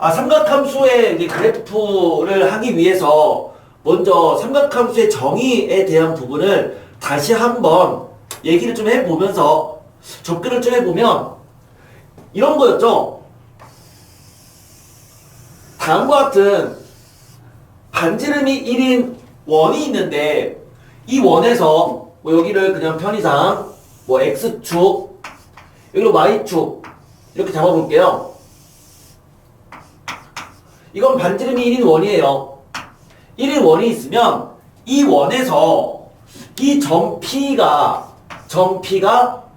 삼각함수의 이제 그래프를 하기 위해서 먼저 삼각함수의 정의에 대한 부분을 다시 한번 얘기를 좀 해보면서 접근을 좀 해보면 이런 거였죠. 다음과 같은 반지름이 1인 원이 있는데 이 원에서 뭐 여기를 그냥 편의상 뭐 x축 여기로 y축 이렇게 잡아볼게요. 이건 반지름이 1인 원이에요. 1인 원이 있으면 이 원에서 이 점 P가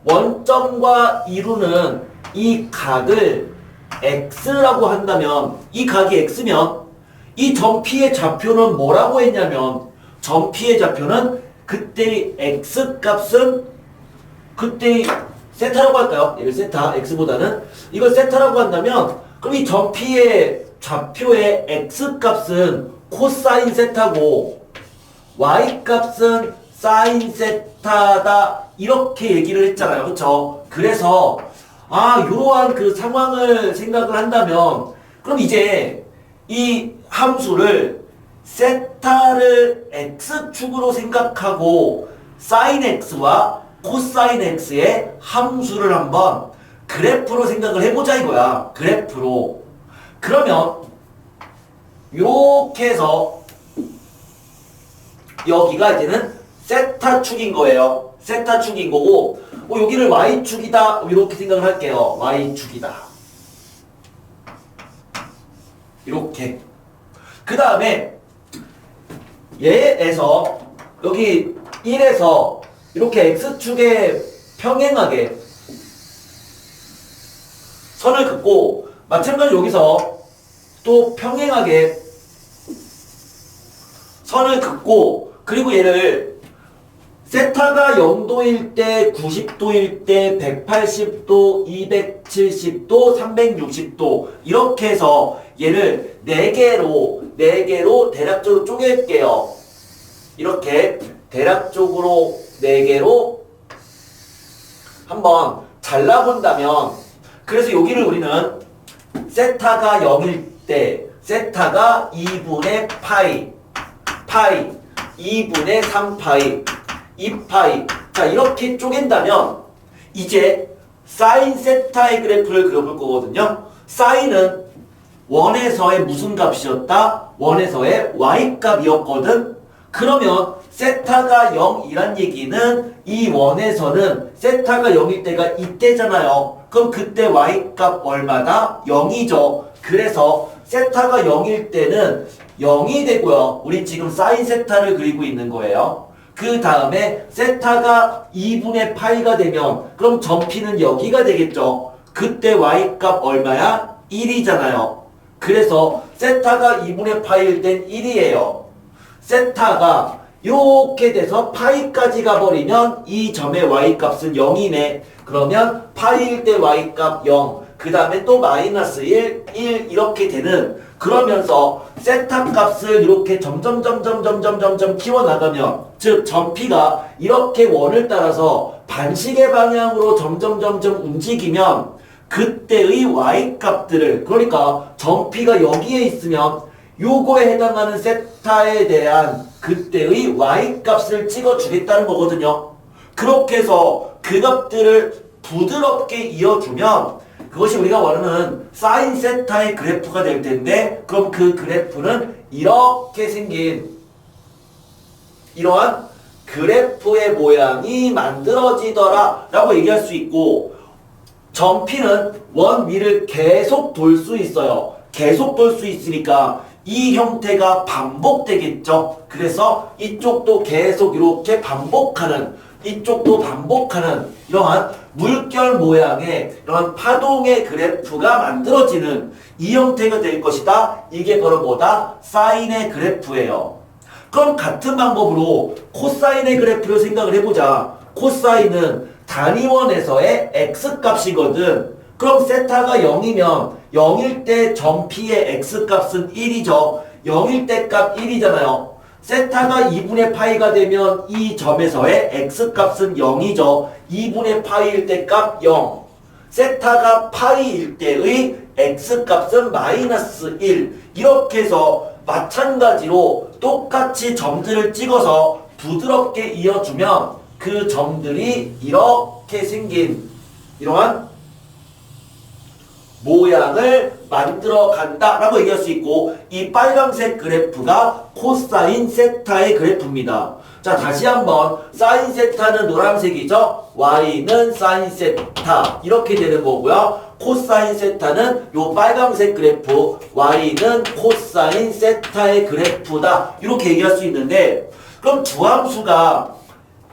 원점과 이루는 이 각을 x라고 한다면 이 각이 x면 이 점 P의 좌표는 뭐라고 했냐면 점 P의 좌표는 그때의 x값은 그때의 세타라고 할까요? 얘를 세타, x보다는 이걸 세타라고 한다면 그럼 이 점 P의 좌표의 x값은 코사인 세타고 y값은 사인 세타다 이렇게 얘기를 했잖아요. 그쵸? 그래서 이러한 그 상황을 생각을 한다면 그럼 이제 이 함수를 세타를 x축으로 생각하고 사인 x와 코사인 x의 함수를 한번 그래프로 생각을 해보자 이거야. 그래프로. 그러면 이렇게 해서 여기가 이제는 세타축인 거예요. 세타축인 거고 여기를 y축이다 이렇게 생각을 할게요. y축이다. 이렇게. 그 다음에 얘에서 여기 1에서 이렇게 x축에 평행하게 선을 긋고 마찬가지로 여기서 또 평행하게 선을 긋고 그리고 얘를 세타가 0도일 때, 90도일 때, 180도, 270도, 360도 이렇게 해서 얘를 4개로 대략적으로 쪼갤게요. 이렇게 대략적으로 4개로 한번 잘라본다면 그래서 여기를 우리는 세타가 0일 때 세타가 2분의 파이 2분의 3파이 2파이 자 이렇게 쪼갠다면 이제 사인 세타의 그래프를 그려볼 거거든요. 사인은 원에서의 무슨 값이었다? 원에서의 y값이었거든. 그러면 세타가 0이란 얘기는 이 원에서는 세타가 0일 때가 이때잖아요. 그럼 그때 y값 얼마다? 0이죠. 그래서 세타가 0일 때는 0이 되고요. 우리 지금 사인 세타를 그리고 있는 거예요. 그 다음에 세타가 2분의 파이가 되면 그럼 점 P는 여기가 되겠죠. 그때 y값 얼마야? 1이잖아요. 그래서 세타가 2분의 파이일 땐 1이에요. 세타가 이렇게 돼서 파이까지 가버리면 이 점의 y값은 0이네. 그러면 파이일 때 y값 0, 그 다음에 또 마이너스 1, 1 이렇게 되는 그러면서 세타 값을 이렇게 점점 키워나가면 즉 점 P가 이렇게 원을 따라서 반시계 방향으로 점점 움직이면 그때의 y값들을 그러니까 점 P가 여기에 있으면 요거에 해당하는 세타에 대한 그때의 y값을 찍어주겠다는 거거든요. 그렇게 해서 그 값들을 부드럽게 이어주면 그것이 우리가 원하는 사인 세타의 그래프가 될 텐데 그럼 그 그래프는 이렇게 생긴 이러한 그래프의 모양이 만들어지더라 라고 얘기할 수 있고 점 P는 원 위를 계속 돌 수 있어요. 계속 돌 수 있으니까 이 형태가 반복되겠죠. 그래서 이쪽도 계속 이렇게 반복하는 이쪽도 반복하는 이러한 물결 모양의 이러한 파동의 그래프가 만들어지는 이 형태가 될 것이다. 이게 바로 뭐다? 사인의 그래프예요. 그럼 같은 방법으로 코사인의 그래프를 생각을 해보자. 코사인은 단위원에서의 x값이거든. 그럼 세타가 0이면 0일 때 점 P의 x값은 1이죠. 0일 때 값 1이잖아요. 세타가 2분의 파이가 되면 이 점에서의 x값은 0이죠. 2분의 파이일 때 값 0. 세타가 파이일 때의 x값은 마이너스 1 이렇게 해서 마찬가지로 똑같이 점들을 찍어서 부드럽게 이어주면 그 점들이 이렇게 생긴 이러한 모양을 만들어 간다라고 얘기할 수 있고 이 빨간색 그래프가 코사인 세타의 그래프입니다. 자, 다시 한번 사인 세타는 노란색이죠. y는 사인 세타 이렇게 되는 거고요. 코사인 세타는 요 빨간색 그래프 y는 코사인 세타의 그래프다 이렇게 얘기할 수 있는데 그럼 주함수가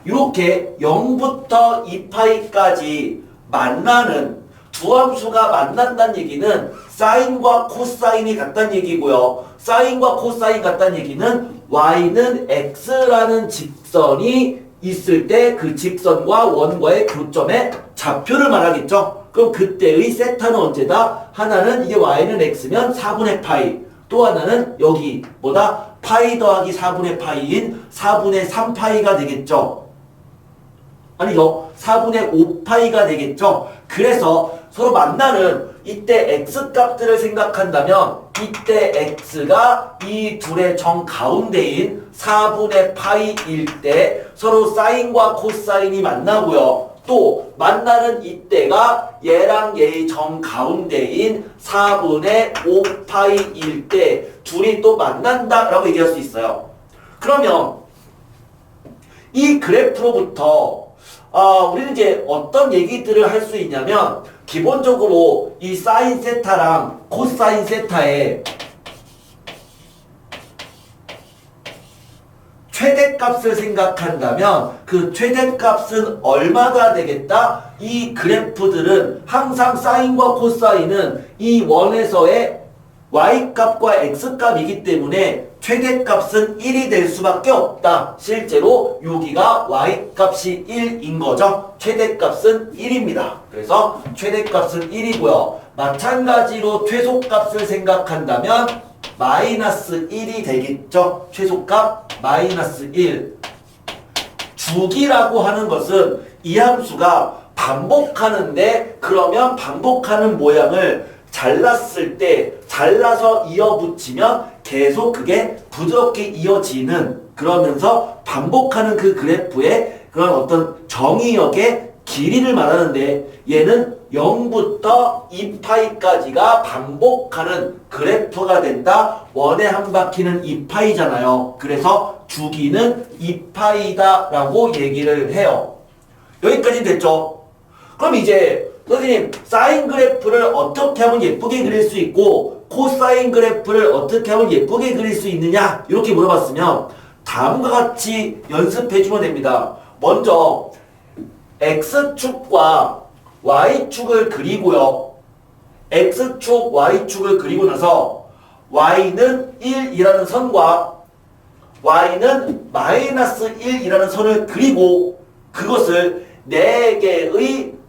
이렇게 0부터 2파이까지 만나는 두함수가 만난다는 얘기는 사인과 코사인이 같다는 얘기고요. 사인과 코사인 같다는 얘기는 y는 x라는 직선이 있을 때 그 직선과 원과의 교점의 좌표를 말하겠죠. 그럼 그때의 세타는 언제다? 하나는 이게 y는 x면 4분의 파이 또 하나는 여기 뭐다? 파이 더하기 4분의 파이인 4분의 3파이가 되겠죠. 아니죠. 4분의 5파이가 되겠죠. 그래서 서로 만나는 이때 x값들을 생각한다면 이때 x가 이 둘의 정가운데인 4분의 파이일 때 서로 사인과 코사인이 만나고요. 또 만나는 이때가 얘랑 얘의 정가운데인 4분의 5파이일 때 둘이 또 만난다라고 얘기할 수 있어요. 그러면 이 그래프로부터 우리는 이제 어떤 얘기들을 할 수 있냐면 기본적으로 이 사인 세타랑 코사인 세타의 최대값을 생각한다면 그 최대값은 얼마가 되겠다? 이 그래프들은 항상 사인과 코사인은 이 원에서의 y값과 x값이기 때문에 최대값은 1이 될 수밖에 없다. 실제로 여기가 y값이 1인 거죠. 최대값은 1입니다. 그래서 최대값은 1이고요. 마찬가지로 최소값을 생각한다면 마이너스 1이 되겠죠. 최소값 마이너스 1. 주기라고 하는 것은 이 함수가 반복하는데 그러면 반복하는 모양을 잘랐을 때 잘라서 이어붙이면 계속 그게 부드럽게 이어지는 그러면서 반복하는 그 그래프의 그런 어떤 정의역의 길이를 말하는데 얘는 0부터 2파이까지가 반복하는 그래프가 된다. 원의 한 바퀴는 2파이잖아요. 그래서 주기는 2파이다 라고 얘기를 해요. 여기까지 됐죠? 그럼 이제 선생님 사인 그래프를 어떻게 하면 예쁘게 그릴 수 있고 코사인 그래프를 어떻게 하면 예쁘게 그릴 수 있느냐 이렇게 물어봤으면 다음과 같이 연습해주면 됩니다. 먼저 X축과 Y축을 그리고요. X축, Y축을 그리고 나서 Y는 1이라는 선과 Y는 마이너스 1이라는 선을 그리고 그것을 4개의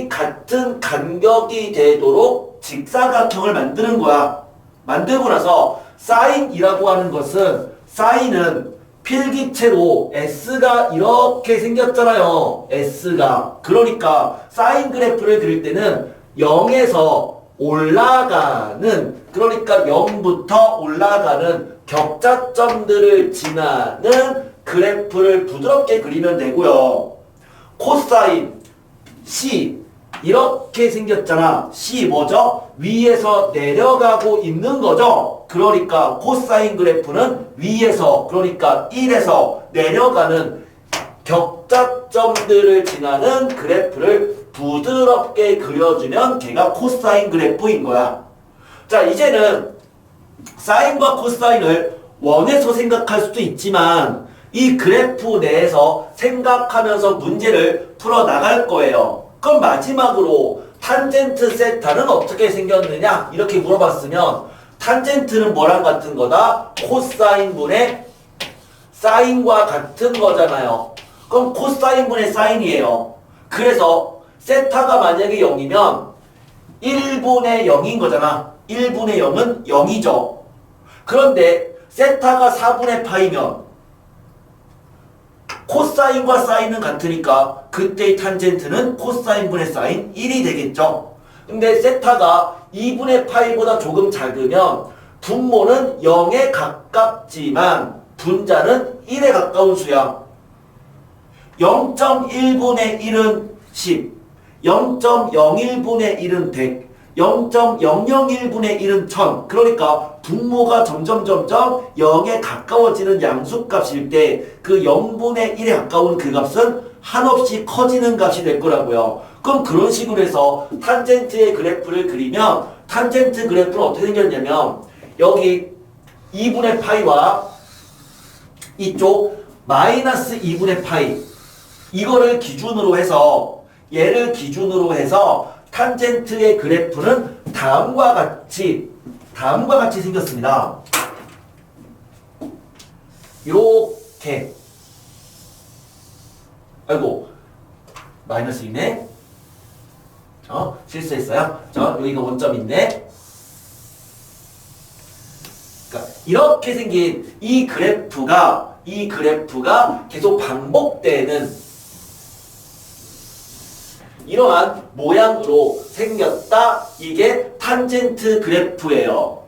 같은 간격이 되도록 직사각형을 만드는 거야. 만들고 나서 사인이라고 하는 것은 사인은 필기체로 S가 이렇게 생겼잖아요. S가. 그러니까 사인 그래프를 그릴 때는 0에서 올라가는 그러니까 0부터 올라가는 격자점들을 지나는 그래프를 부드럽게 그리면 되고요. 코사인 C 이렇게 생겼잖아. C 뭐죠? 위에서 내려가고 있는 거죠. 그러니까 코사인 그래프는 위에서 그러니까 1에서 내려가는 격자점들을 지나는 그래프를 부드럽게 그려주면 걔가 코사인 그래프인 거야. 자, 이제는 사인과 코사인을 원에서 생각할 수도 있지만 이 그래프 내에서 생각하면서 문제를 풀어나갈 거예요. 그럼 마지막으로 탄젠트 세타는 어떻게 생겼느냐? 이렇게 물어봤으면 탄젠트는 뭐랑 같은 거다? 코사인분의 사인과 같은 거잖아요. 그럼 코사인분의 사인이에요. 그래서 세타가 만약에 0이면 1분의 0인 거잖아. 1분의 0은 0이죠. 그런데 세타가 4분의 파이면 코사인과 사인은 같으니까 그때의 탄젠트는 코사인분의 사인 1이 되겠죠. 근데 세타가 2분의 파이보다 조금 작으면 분모는 0에 가깝지만 분자는 1에 가까운 수야. 0.1분의 1은 10, 0.01분의 1은 100, 0.001분의 1은 1000. 그러니까 분모가 점점 0에 가까워지는 양수값일 때 그 0분의 1에 가까운 그 값은 한없이 커지는 값이 될 거라고요. 그럼 그런 식으로 해서 탄젠트의 그래프를 그리면 탄젠트 그래프는 어떻게 생겼냐면 여기 2분의 파이와 이쪽 마이너스 2분의 파이 이거를 기준으로 해서 얘를 기준으로 해서 탄젠트의 그래프는 다음과 같이 생겼습니다. 이렇게 아이고 마이너스 있네. 실수했어요. 여기가 원점인데. 그러니까 이렇게 생긴 이 그래프가 계속 반복되는 이러한 모양으로 생겼다. 이게 탄젠트 그래프예요.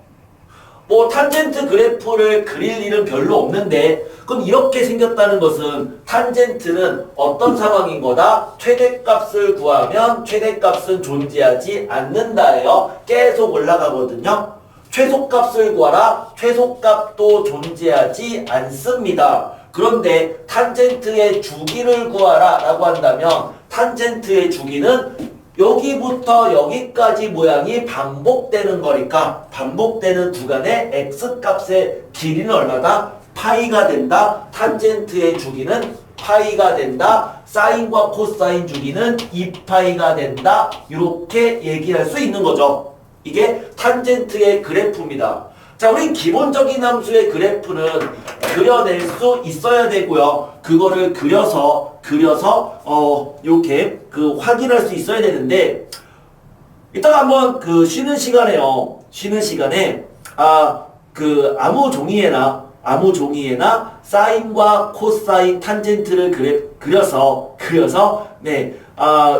뭐 탄젠트 그래프를 그릴 일은 별로 없는데 그럼 이렇게 생겼다는 것은 탄젠트는 어떤 상황인 거다? 최대값을 구하면 최대값은 존재하지 않는다예요. 계속 올라가거든요. 최소값을 구하라. 최소값도 존재하지 않습니다. 그런데 탄젠트의 주기를 구하라 라고 한다면 탄젠트의 주기는 여기부터 여기까지 모양이 반복되는 거니까 반복되는 구간의 x값의 길이는 얼마다? 파이가 된다. 탄젠트의 주기는 파이가 된다. 사인과 코사인 주기는 2파이가 된다. 이렇게 얘기할 수 있는 거죠. 이게 탄젠트의 그래프입니다. 자, 우리 기본적인 함수의 그래프는 그려낼 수 있어야 되고요. 그거를 그려서 이렇게 확인할 수 있어야 되는데 이따가 한번 쉬는 시간에 아무 종이에나 사인과 코사인 탄젠트를 그려서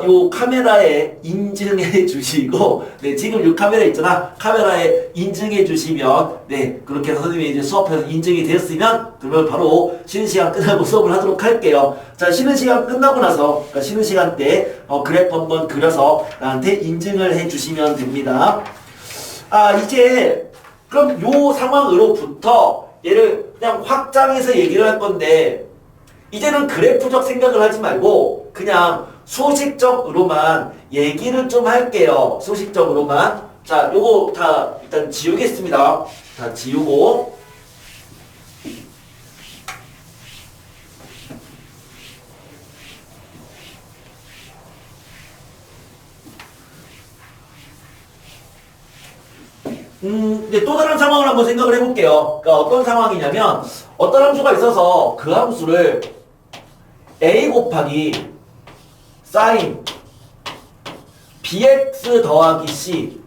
요 카메라에 인증해 주시고, 지금 요 카메라 있잖아. 카메라에 인증해 주시면, 그렇게 해서 선생님이 이제 수업해서 인증이 되었으면, 그러면 바로 쉬는 시간 끝나고 수업을 하도록 할게요. 자, 쉬는 시간 끝나고 나서, 그러니까 쉬는 시간 때, 그래프 한번 그려서 나한테 인증을 해 주시면 됩니다. 이제, 그럼 요 상황으로부터 얘를 그냥 확장해서 얘기를 할 건데, 이제는 그래프적 생각을 하지 말고, 그냥 소식적으로만 얘기를 좀 할게요. 소식적으로만. 자, 요거 다 일단 지우겠습니다. 다 지우고. 이제 또 다른 상황을 한번 생각을 해볼게요. 그러니까 어떤 상황이냐면, 어떤 함수가 있어서 그 함수를 a 곱하기 사인 bx 더하기 c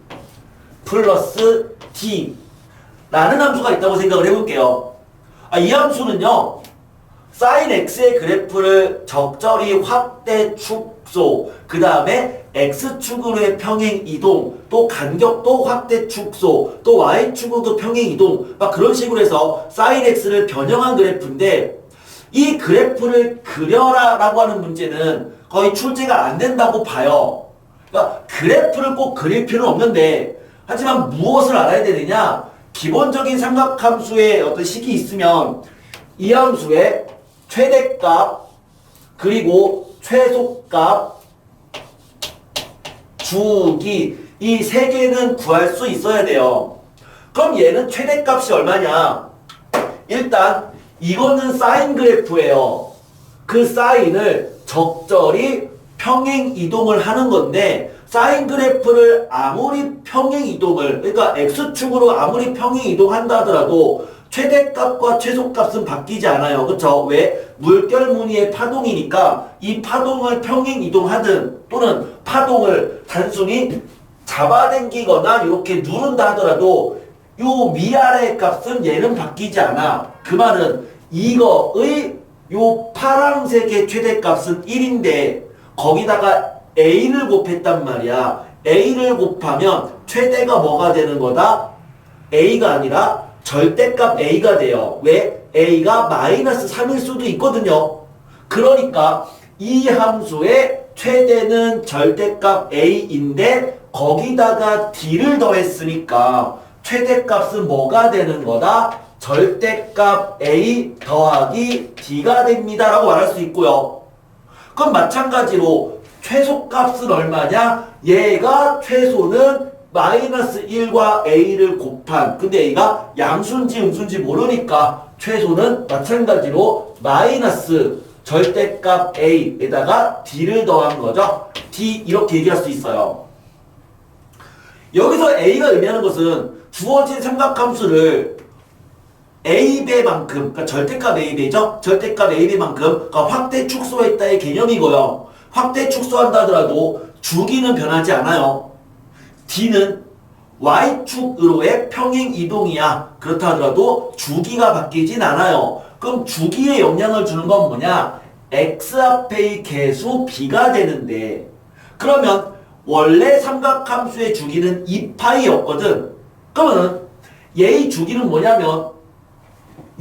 플러스 d 라는 함수가 있다고 생각을 해볼게요. 이 함수는요, 사인 x의 그래프를 적절히 확대 축소, 그 다음에 x축으로의 평행 이동, 또 간격도 확대 축소, 또 y축으로도 평행 이동, 막 그런 식으로 해서 사인 x를 변형한 그래프인데, 이 그래프를 그려라 라고 하는 문제는 거의 출제가 안 된다고 봐요. 그러니까 그래프를 꼭 그릴 필요는 없는데, 하지만 무엇을 알아야 되느냐? 기본적인 삼각함수의 어떤 식이 있으면 이 함수의 최대값, 그리고 최소값, 주기, 이 세 개는 구할 수 있어야 돼요. 그럼 얘는 최대값이 얼마냐? 일단 이거는 사인 그래프예요. 그 사인을 적절히 평행 이동을 하는 건데, 사인 그래프를 아무리 평행 이동을, 그러니까 x축으로 아무리 평행 이동한다 하더라도 최대값과 최소값은 바뀌지 않아요. 그쵸? 왜? 물결 무늬의 파동이니까 이 파동을 평행 이동하든 또는 파동을 단순히 잡아당기거나 이렇게 누른다 하더라도 요 위아래 값은 얘는 바뀌지 않아. 그 말은 이거의 요 파란색의 최대값은 1인데 거기다가 a를 곱했단 말이야. a를 곱하면 최대가 뭐가 되는 거다? a가 아니라 절대값 a가 돼요. 왜? a가 마이너스 3일 수도 있거든요. 그러니까 이 함수의 최대는 절대값 a인데 거기다가 d를 더했으니까 최대값은 뭐가 되는 거다? 절대값 a 더하기 d가 됩니다 라고 말할 수 있고요. 그럼 마찬가지로 최소값은 얼마냐? 얘가 최소는 마이너스 1과 a를 곱한, 근데 a가 양수인지 음수인지 모르니까 최소는 마찬가지로 마이너스 절대값 a에다가 d를 더한 거죠. d 이렇게 얘기할 수 있어요. 여기서 a가 의미하는 것은 주어진 삼각함수를 a배만큼, 그러니까 절대값 a배죠. 절대값 a배만큼 그러니까 확대 축소했다의 개념이고요. 확대 축소한다 하더라도 주기는 변하지 않아요. d는 y축으로의 평행 이동이야. 그렇다 하더라도 주기가 바뀌진 않아요. 그럼 주기에 영향을 주는 건 뭐냐? x 앞의 개수 b가 되는데, 그러면 원래 삼각함수의 주기는 2파이였거든. 그러면 얘의 주기는 뭐냐면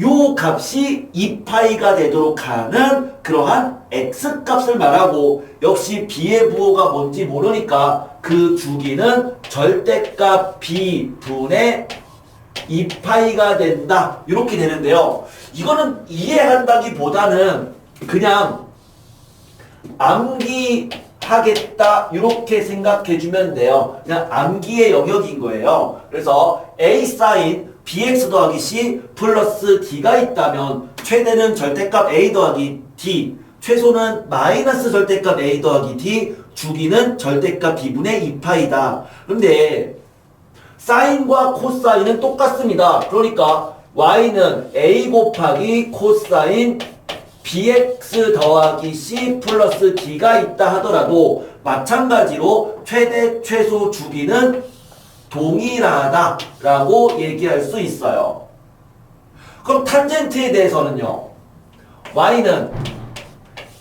요 값이 2파이가 되도록 하는 그러한 x값을 말하고, 역시 b의 부호가 뭔지 모르니까 그 주기는 절대값 b분의 2파이가 된다. 이렇게 되는데요. 이거는 이해한다기보다는 그냥 암기하겠다 이렇게 생각해주면 돼요. 그냥 암기의 영역인 거예요. 그래서 a sin bx 더하기 c 플러스 d가 있다면 최대는 절대값 a 더하기 d, 최소는 마이너스 절대값 a 더하기 d, 주기는 절대값 b분의 2파이다. 그런데 사인과 코사인은 똑같습니다. 그러니까 y는 a 곱하기 코사인 bx 더하기 c 플러스 d가 있다 하더라도 마찬가지로 최대 최소 주기는 동일하다라고 얘기할 수 있어요. 그럼 탄젠트에 대해서는요. y는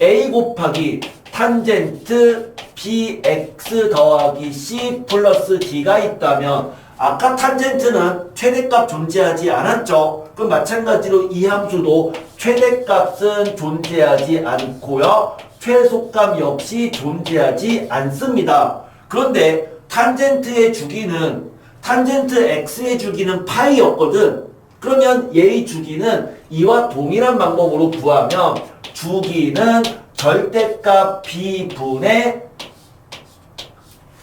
a 곱하기 탄젠트 bx 더하기 c 플러스 d가 있다면 아까 탄젠트는 최대값 존재하지 않았죠. 그럼 마찬가지로 이 함수도 최대값은 존재하지 않고요. 최소값 역시 존재하지 않습니다. 그런데 탄젠트의 주기는 탄젠트 x의 주기는 파이였거든. 그러면 얘의 주기는 이와 동일한 방법으로 구하면 주기는 절대값 b분의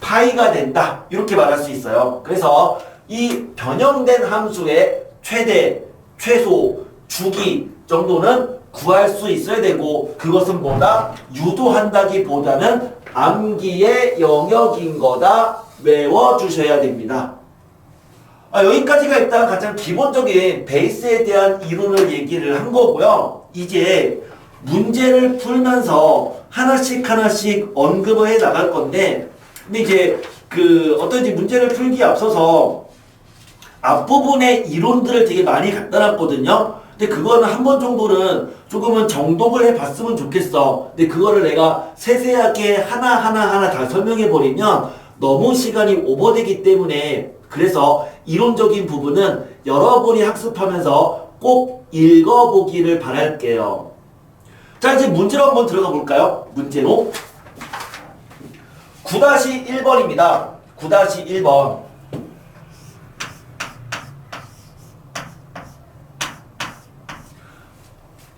파이가 된다. 이렇게 말할 수 있어요. 그래서 이 변형된 함수의 최대, 최소, 주기 정도는 구할 수 있어야 되고, 그것은 뭐다? 유도한다기보다는 암기의 영역인 거다. 외워주셔야 됩니다. 여기까지가 일단 가장 기본적인 베이스에 대한 이론을 얘기를 한 거고요. 이제 문제를 풀면서 하나씩 언급을 해 나갈 건데, 근데 이제 어떤지 문제를 풀기에 앞서서 앞부분의 이론들을 되게 많이 갖다 놨거든요. 근데 그거는 한 번 정도는 조금은 정독을 해봤으면 좋겠어. 근데 그거를 내가 세세하게 하나하나 다 설명해버리면 너무 시간이 오버되기 때문에, 그래서 이론적인 부분은 여러분이 학습하면서 꼭 읽어보기를 바랄게요. 자, 이제 문제로 한번 들어가 볼까요? 문제로 9-1번입니다. 9-1번.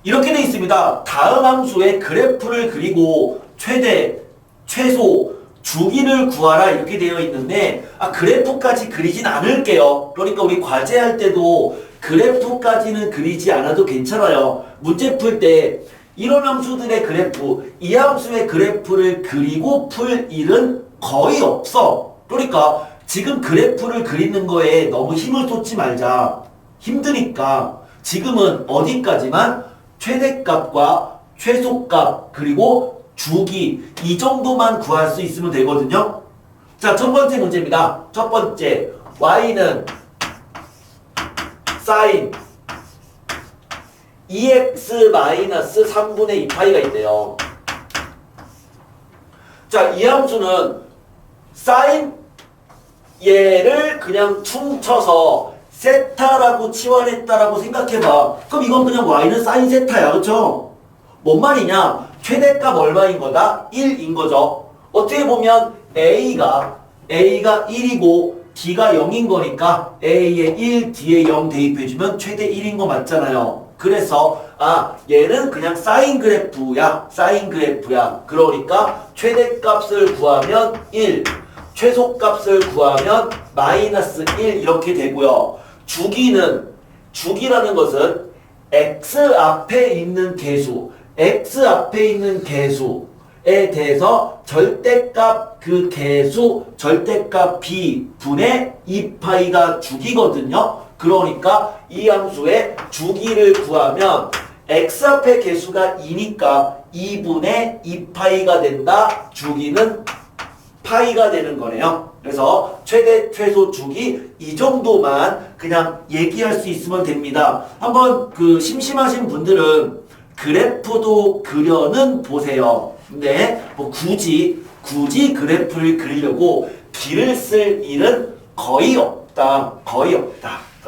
이렇게 되어 있습니다. 다음 함수의 그래프를 그리고 최대, 최소, 주기를 구하라 이렇게 되어 있는데, 그래프까지 그리진 않을게요. 그러니까 우리 과제할 때도 그래프까지는 그리지 않아도 괜찮아요. 문제 풀 때 이런 함수들의 그래프, 이 함수의 그래프를 그리고 풀 일은 거의 없어. 그러니까 지금 그래프를 그리는 거에 너무 힘을 쏟지 말자. 힘드니까 지금은 어디까지만? 최대값과 최소값 그리고 주기, 이 정도만 구할 수 있으면 되거든요. 자, 첫 번째 문제입니다. 첫 번째, y는 sin 2x-3분의 2파이가 있대요. 자, 이 함수는 sin 얘를 그냥 퉁쳐서 세타라고 치환했다라고 생각해봐. 그럼 이건 그냥 y는 사인 세타야. 그쵸? 뭔 말이냐? 최대값 얼마인 거다? 1인 거죠. 어떻게 보면 A가 1이고 D가 0인 거니까 A에 1, D에 0 대입해주면 최대 1인 거 맞잖아요. 그래서 얘는 그냥 사인 그래프야. 사인 그래프야. 그러니까 최대값을 구하면 1, 최소값을 구하면 마이너스 1 이렇게 되고요. 주기라는 것은 x 앞에 있는 개수, x 앞에 있는 개수에 대해서 절대값 그 개수, 절대값 b 분의 2파이가 주기거든요. 그러니까 이 함수의 주기를 구하면 x 앞에 개수가 2니까 2분의 2파이가 된다. 주기는 파이가 되는 거네요. 그래서 최대 최소 주기 이 정도만 그냥 얘기할 수 있으면 됩니다. 한번 심심하신 분들은 그래프도 그려는 보세요. 근데 뭐 굳이 그래프를 그리려고 길을 쓸 일은 거의 없다.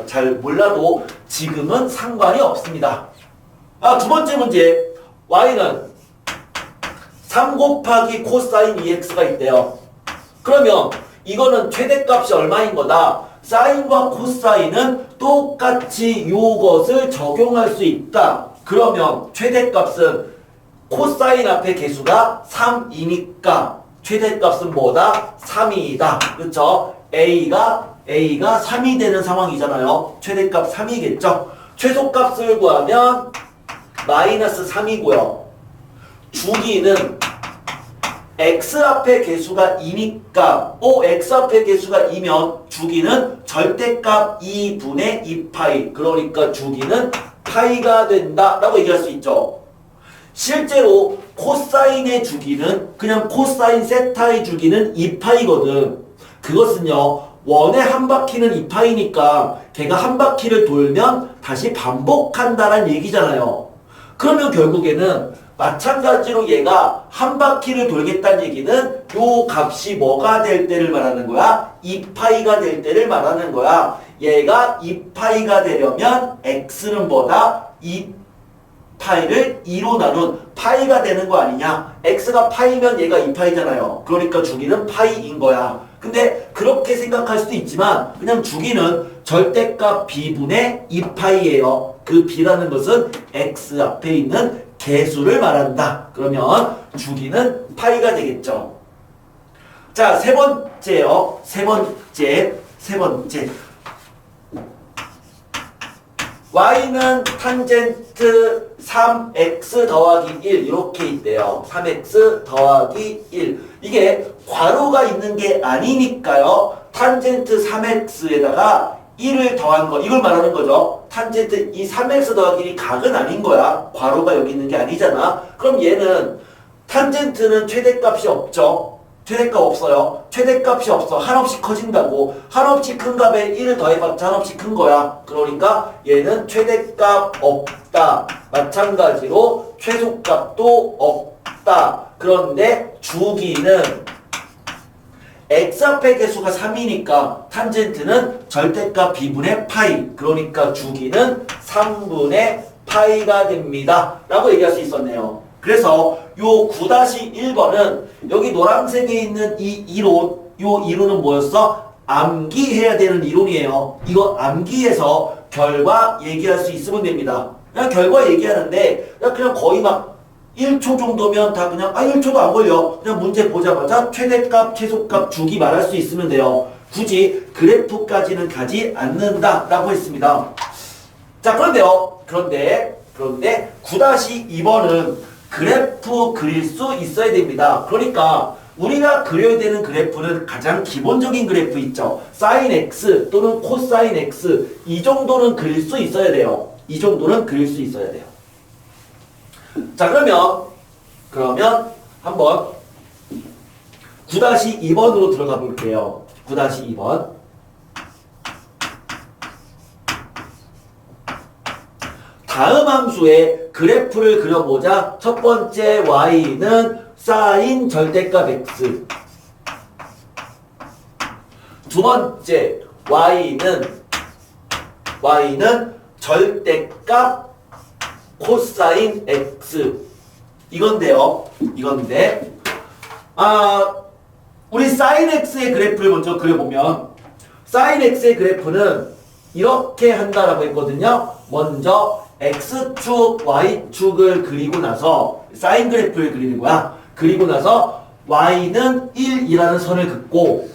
잘 몰라도 지금은 상관이 없습니다. 두 번째 문제. y는 3 곱하기 코사인 2x가 있대요. 그러면 이거는 최대값이 얼마인 거다? 사인과 코사인은 똑같이 이것을 적용할 수 있다. 그러면 최대값은 코사인 앞에 개수가 3이니까 최대값은 뭐다? 3이다. 그쵸? A가 3이 되는 상황이잖아요. 최대값 3이겠죠? 최소값을 구하면 마이너스 3이고요. 주기는 x 앞에 개수가 2니까 x 앞에 개수가 2면 주기는 절대값 2분의 2파이 그러니까 주기는 파이가 된다 라고 얘기할 수 있죠. 실제로 코사인의 주기는 그냥 코사인 세타의 주기는 2파이거든. 그것은요 원의 한 바퀴는 2파이니까 걔가 한 바퀴를 돌면 다시 반복한다는 얘기잖아요. 그러면 결국에는 마찬가지로 얘가 한 바퀴를 돌겠다는 얘기는 요 값이 뭐가 될 때를 말하는 거야? 2파이가 될 때를 말하는 거야. 얘가 2파이가 되려면 x는 뭐다? 2파이를 2로 나눈 파이가 되는 거 아니냐? x가 파이면 얘가 2파이잖아요. 그러니까 주기는 파이인 거야. 근데 그렇게 생각할 수도 있지만 그냥 주기는 절대값 b분의 2파이예요. 그 b라는 것은 x 앞에 있는 개수를 말한다. 그러면 주기는 파이가 되겠죠. 자, 세 번째요. 세 번째. y는 탄젠트 3x 더하기 1 이렇게 있대요. 3x 더하기 1. 이게 괄호가 있는 게 아니니까요. 탄젠트 3x에다가 1을 더한 거 이걸 말하는 거죠. 탄젠트 이 3x 더하기 1이 각은 아닌 거야. 괄호가 여기 있는 게 아니잖아. 그럼 얘는 탄젠트는 최대값이 없죠. 최대값 없어요. 최대값이 없어. 한없이 커진다고. 한없이 큰 값에 1을 더해봤자 한없이 큰 거야. 그러니까 얘는 최대값 없다. 마찬가지로 최소값도 없다. 그런데 주기는 x 앞의 개수가 3이니까 탄젠트는 절대값 b분의 파이 그러니까 주기는 3분의 파이가 됩니다 라고 얘기할 수 있었네요. 그래서 요 9-1번은 여기 노란색에 있는 이 이론 요 이론은 뭐였어? 암기해야 되는 이론이에요. 이거 암기해서 결과 얘기할 수 있으면 됩니다. 그냥 결과 얘기하는데 그냥 거의 막 1초 정도면 다 그냥 1초도 안 걸려. 그냥 문제 보자마자 최대값, 최소값, 주기 말할 수 있으면 돼요. 굳이 그래프까지는 가지 않는다 라고 했습니다. 자, 그런데 9-2번은 그래프 그릴 수 있어야 됩니다. 그러니까 우리가 그려야 되는 그래프는 가장 기본적인 그래프 있죠. 사인 x 또는 코사인 x 이 정도는 그릴 수 있어야 돼요. 이 정도는 그릴 수 있어야 돼요. 자, 그러면 한번 9-2번으로 들어가 볼게요. 9-2번. 다음 함수의 그래프를 그려보자. 첫 번째 y는 사인 절대값 x. 두 번째 y는 절대값 코사인 x 이건데요. 이건데 우리 사인 x의 그래프를 먼저 그려보면 사인 x의 그래프는 이렇게 한다라고 했거든요. 먼저 x축, y축을 그리고 나서 사인 그래프를 그리는 거야. 그리고 나서 y는 1이라는 선을 긋고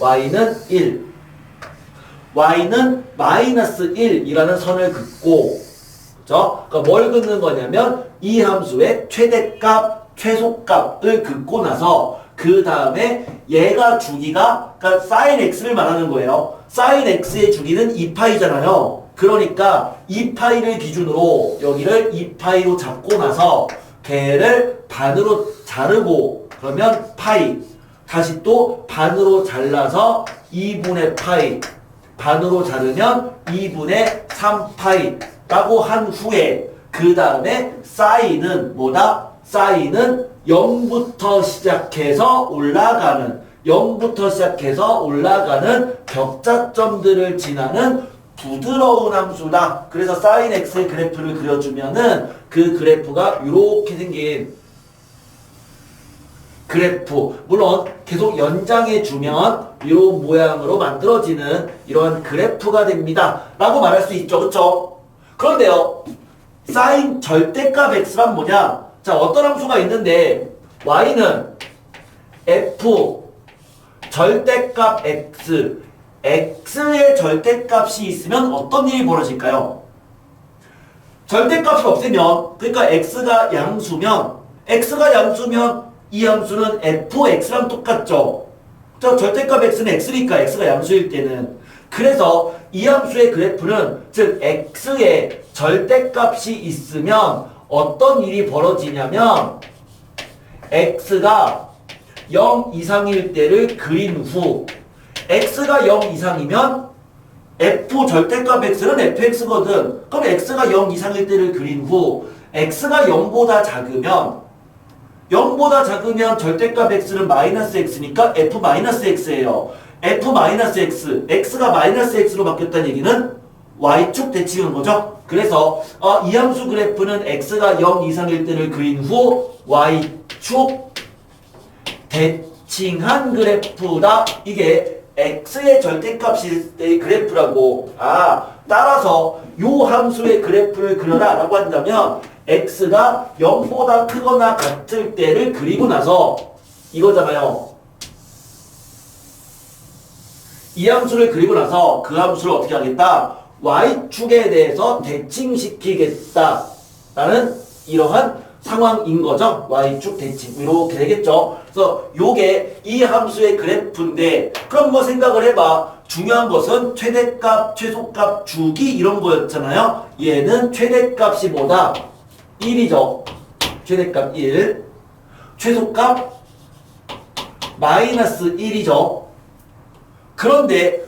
y는 1 y는 마이너스 1이라는 선을 긋고 그죠? 그러니까 뭘 긋는 거냐면 이 함수의 최대값, 최소값을 긋고 나서 그 다음에 얘가 주기가 그러니까 sin x를 말하는 거예요. sin x의 주기는 2파이잖아요. 그러니까 2파이를 기준으로 여기를 2파이로 잡고 나서 걔를 반으로 자르고 그러면 파이 다시 또 반으로 잘라서 2분의 파이 반으로 자르면 2분의 3파이 라고 한 후에 그 다음에 사인은 뭐다? 사인은 0부터 시작해서 올라가는 격자점들을 지나는 부드러운 함수다. 그래서 사인 x의 그래프를 그려주면은 그 그래프가 이렇게 생긴 그래프 물론 계속 연장해주면 이런 모양으로 만들어지는 이러한 그래프가 됩니다. 라고 말할 수 있죠. 그쵸? 그런데요. 사인 절대값 x란 뭐냐? 자, 어떤 함수가 있는데 y는 f 절대값 x x의 절대값이 있으면 어떤 일이 벌어질까요? 절대값을 없애면 그러니까 x가 양수면 이 함수는 fx랑 똑같죠. 저 절대값 x는 x니까 x가 양수일 때는 그래서 이 함수의 그래프는 즉 x의 절대값이 있으면 어떤 일이 벌어지냐면 x가 0 이상일 때를 그린 후 x가 0 이상이면 f 절대값 x는 fx거든. 그럼 x가 0 이상일 때를 그린 후 x가 0보다 작으면 절대값 x는 마이너스 x니까 f 마이너스 x예요. f 마이너스 x, x가 마이너스 x로 바뀌었다는 얘기는 y축 대칭한 거죠. 그래서 이 함수 그래프는 x가 0 이상일 때를 그린 후 y축 대칭한 그래프다. 이게 x의 절대값일 때의 그래프라고. 따라서 요 함수의 그래프를 그려라 라고 한다면 x가 0보다 크거나 같을 때를 그리고 나서 이거잖아요. 이 함수를 그리고 나서 그 함수를 어떻게 하겠다? y축에 대해서 대칭시키겠다 라는 이러한 상황인 거죠. y축 대칭 이렇게 되겠죠. 그래서 요게 이 함수의 그래프인데 그럼 뭐 생각을 해봐. 중요한 것은 최대값, 최소값, 주기 이런 거였잖아요. 얘는 최대값이 뭐다? 1이죠. 최대값 1 최소값 마이너스 1이죠. 그런데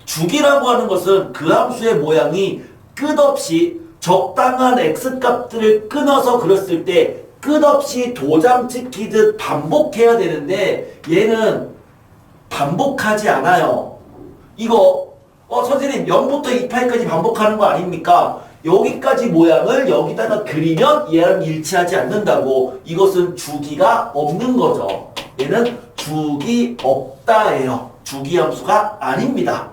주기라고 하는 것은 그 함수의 모양이 끝없이 적당한 x값들을 끊어서 그렸을 때 끝없이 도장 찍히듯 반복해야 되는데 얘는 반복하지 않아요. 이거 선생님 0부터 2파이까지 반복하는 거 아닙니까? 여기까지 모양을 여기다가 그리면 얘랑 일치하지 않는다고. 이것은 주기가 없는 거죠. 얘는 주기 없다예요. 주기 함수가 아닙니다.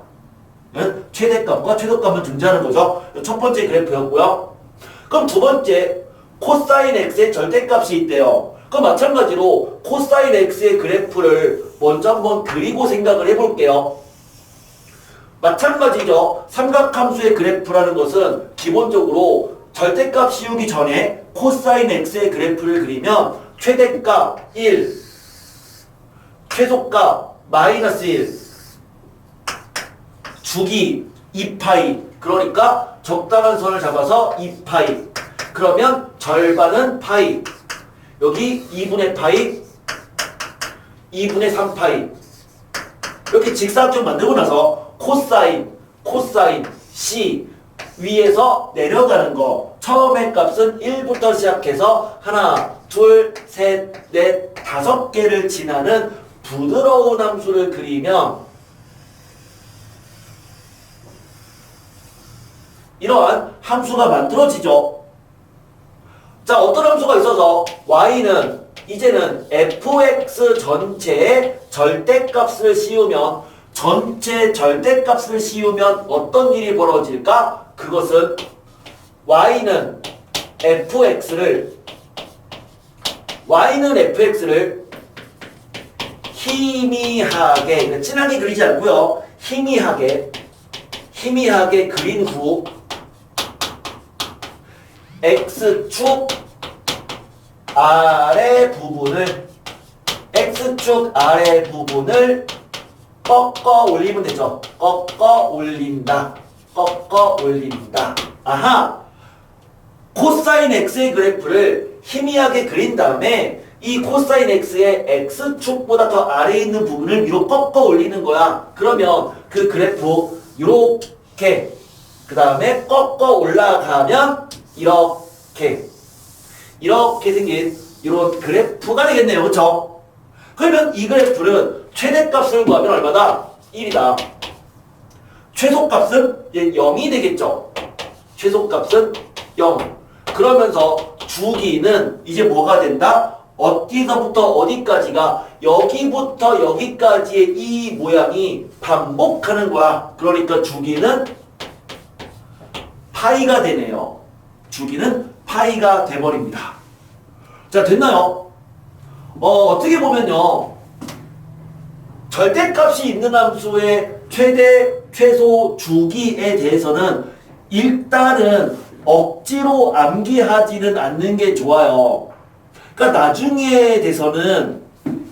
최대값과 최소값은 존재하는 거죠. 첫 번째 그래프였고요. 그럼 두 번째 코사인 x의 절대값이 있대요. 그럼 마찬가지로 코사인 x의 그래프를 먼저 한번 그리고 생각을 해볼게요. 마찬가지죠. 삼각함수의 그래프라는 것은 기본적으로 절대값 씌우기 전에 코사인 x의 그래프를 그리면 최대값 1, 최소값 마이너스 1, 주기 2파이 그러니까 적당한 선을 잡아서 2파이 그러면 절반은 파이 여기 2분의 파이 2분의 3파이 이렇게 직사각형 만들고 나서 코사인 C 위에서 내려가는 거 처음에 값은 1부터 시작해서 하나 둘 셋 넷 5개를 지나는 부드러운 함수를 그리면 이러한 함수가 만들어지죠. 자, 어떤 함수가 있어서 y는 이제는 fx 전체의 절대값을 씌우면 전체 절대값을 씌우면 어떤 일이 벌어질까? 그것은 y는 fx를 희미하게, 진하게 그리지 않고요. 희미하게 그린 후 x축 아래 부분을 꺾어 올리면 되죠. 꺾어 올린다. 아하! 코사인 x의 그래프를 희미하게 그린 다음에 이 코사인 x의 x축보다 더 아래에 있는 부분을 위로 꺾어 올리는 거야. 그러면 그 그래프 이렇게 그 다음에 꺾어 올라가면 이렇게 생긴 이런 그래프가 되겠네요. 그쵸? 그러면 이 그래프는 최대값을 구하면 얼마다? 1이다. 최소값은 0이 되겠죠. 최소값은 0. 그러면서 주기는 이제 뭐가 된다? 어디서부터 어디까지가 여기부터 여기까지의 이 모양이 반복하는 거야. 그러니까 주기는 파이가 되네요. 주기는 파이가 돼버립니다. 자, 됐나요? 어떻게 보면요. 절대값이 있는 함수의 최대, 최소, 주기에 대해서는 일단은 억지로 암기하지는 않는 게 좋아요. 그러니까 나중에 돼서는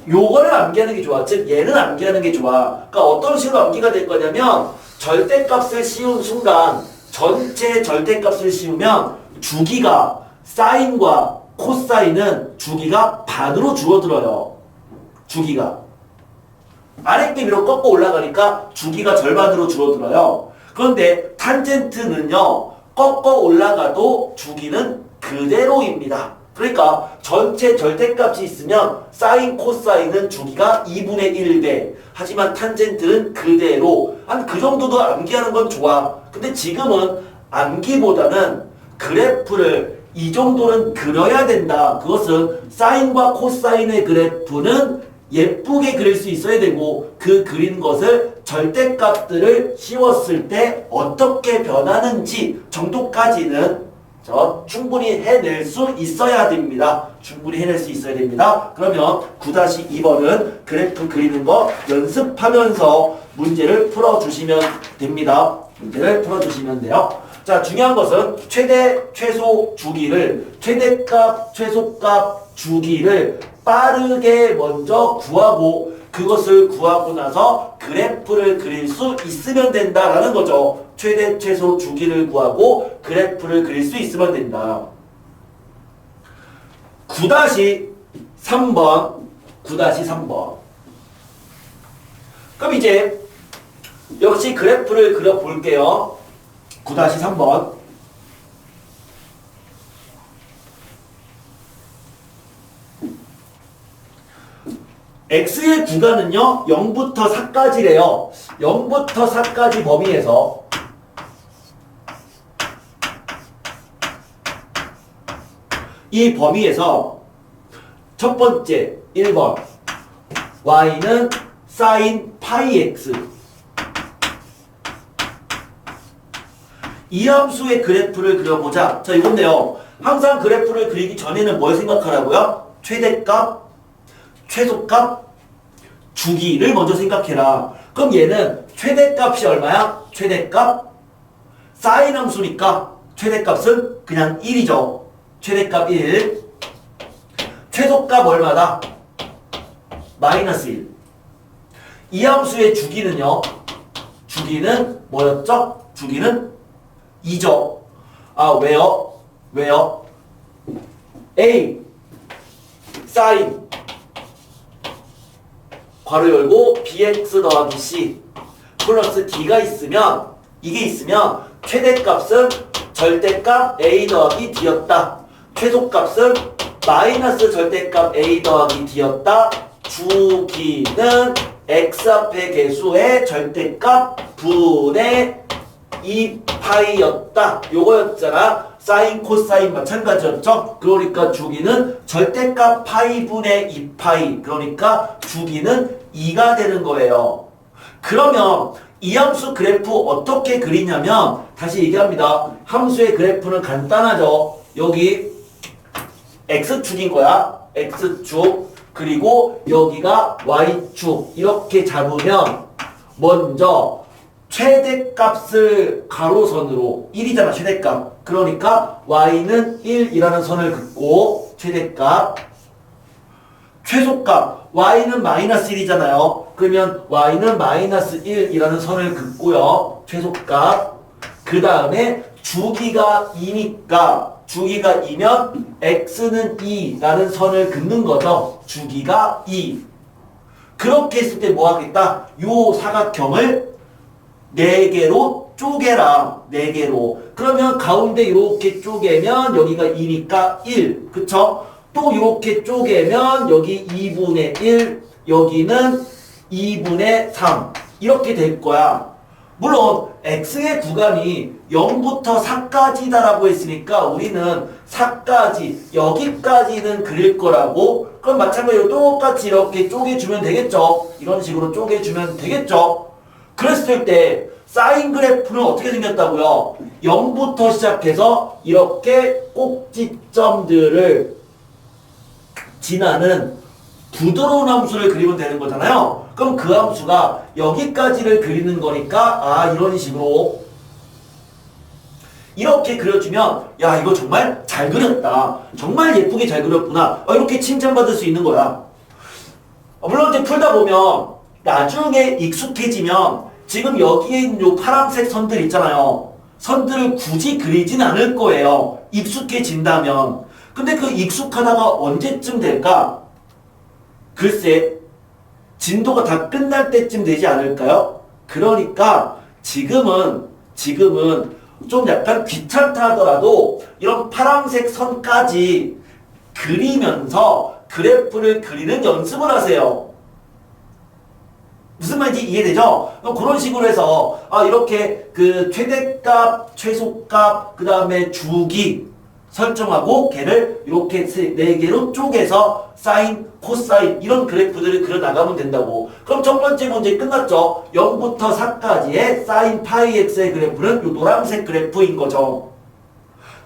요거를 암기하는 게 좋아. 즉 얘는 암기하는 게 좋아. 그러니까 어떤 식으로 암기가 될 거냐면 절대값을 씌운 순간 전체 절대값을 씌우면 주기가 사인과 코사인은 주기가 반으로 줄어들어요. 주기가 아랫게 위로 꺾어 올라가니까 주기가 절반으로 줄어들어요. 그런데 탄젠트는요 꺾어 올라가도 주기는 그대로입니다. 그러니까 전체 절대값이 있으면 사인 코사인은 주기가 2분의 1배. 하지만 탄젠트는 그대로. 한 그 정도도 암기하는 건 좋아. 근데 지금은 암기보다는 그래프를 이 정도는 그려야 된다. 그것은 사인과 코사인의 그래프는 예쁘게 그릴 수 있어야 되고 그 그린 것을 절대값들을 씌웠을 때 어떻게 변하는지 정도까지는 충분히 해낼 수 있어야 됩니다. 충분히 해낼 수 있어야 됩니다. 그러면 9-2번은 그래프 그리는 거 연습하면서 문제를 풀어주시면 됩니다. 문제를 풀어주시면 돼요. 자, 중요한 것은 최대, 최소 주기를 최대값, 최소값 주기를 빠르게 먼저 구하고 그것을 구하고 나서 그래프를 그릴 수 있으면 된다라는 거죠. 최대, 최소 주기를 구하고 그래프를 그릴 수 있으면 된다. 9-3번. 그럼 이제 역시 그래프를 그려볼게요. 9-3번. x의 구간은요 0부터 4까지래요. 0부터 4까지 범위에서 이 범위에서 첫 번째 1번 y는 sin 파이 x 이 함수의 그래프를 그려보자. 자, 이건데요. 항상 그래프를 그리기 전에는 뭘 생각하라고요? 최대값, 최소값, 주기를 먼저 생각해라. 그럼 얘는 최대값이 얼마야? 최대값 사인 함수니까 최대값은 그냥 1이죠. 최대값 1. 최소값 얼마다? 마이너스 1. 이 함수의 주기는요. 주기는 뭐였죠? 주기는 2죠. 아, 왜요? A 사인 괄호 열고 bx 더하기 c 플러스 d가 있으면 이게 있으면 최대값은 절대값 a 더하기 d였다. 최소값은 마이너스 절대값 a 더하기 d였다. 주기는 x 앞의 개수의 절대값 분의 2파이였다. 요거였잖아. 사인, 코사인 마찬가지였죠. 그러니까 주기는 절대값 파이분의 2파이. 그러니까 주기는 2가 되는 거예요. 그러면 이 함수 그래프 어떻게 그리냐면 다시 얘기합니다. 함수의 그래프는 간단하죠. 여기 x축인 거야. x축. 그리고 여기가 y축. 이렇게 잡으면 먼저 최대값을 가로선으로 1이잖아. 최대값. 그러니까 y는 1이라는 선을 긋고 최대값 최소값 y는 마이너스 1이잖아요. 그러면 y는 마이너스 1이라는 선을 긋고요. 최소값. 그 다음에 주기가 2니까 주기가 2면 x는 2라는 선을 긋는 거죠. 주기가 2. 그렇게 했을 때 뭐 하겠다? 요 사각형을 4개로 쪼개라. 4개로. 그러면 가운데 이렇게 쪼개면 여기가 2니까 1. 그쵸? 또 이렇게 쪼개면 여기 2분의 1, 여기는 2분의 3 이렇게 될 거야. 물론 x의 구간이 0부터 4까지다라고 했으니까 우리는 4까지, 여기까지는 그릴 거라고. 그럼 마찬가지로 똑같이 이렇게 쪼개주면 되겠죠. 이런 식으로 쪼개주면 되겠죠. 그랬을 때 사인 그래프는 어떻게 생겼다고요? 0부터 시작해서 이렇게 꼭지점들을 지나는 부드러운 함수를 그리면 되는 거잖아요. 그럼 그 함수가 여기까지를 그리는 거니까 이런 식으로 이렇게 그려주면 야 이거 정말 잘 그렸다. 정말 예쁘게 잘 그렸구나. 이렇게 칭찬받을 수 있는 거야. 물론 이제 풀다 보면 나중에 익숙해지면 지금 여기에 있는 요 파란색 선들 있잖아요. 선들을 굳이 그리진 않을 거예요. 익숙해진다면. 근데 그 익숙하다가 언제쯤 될까? 글쎄, 진도가 다 끝날 때쯤 되지 않을까요? 그러니까 지금은 좀 약간 귀찮다 하더라도 이런 파란색 선까지 그리면서 그래프를 그리는 연습을 하세요. 무슨 말인지 이해되죠? 그런 식으로 해서 이렇게 그 최대값, 최소값, 그 다음에 주기 설정하고 걔를 이렇게 4개로 쪼개서 사인, 코사인 이런 그래프들을 그려나가면 된다고. 그럼 첫 번째 문제 끝났죠? 0부터 4까지의 사인 파이 x의 그래프는 이 노란색 그래프인 거죠.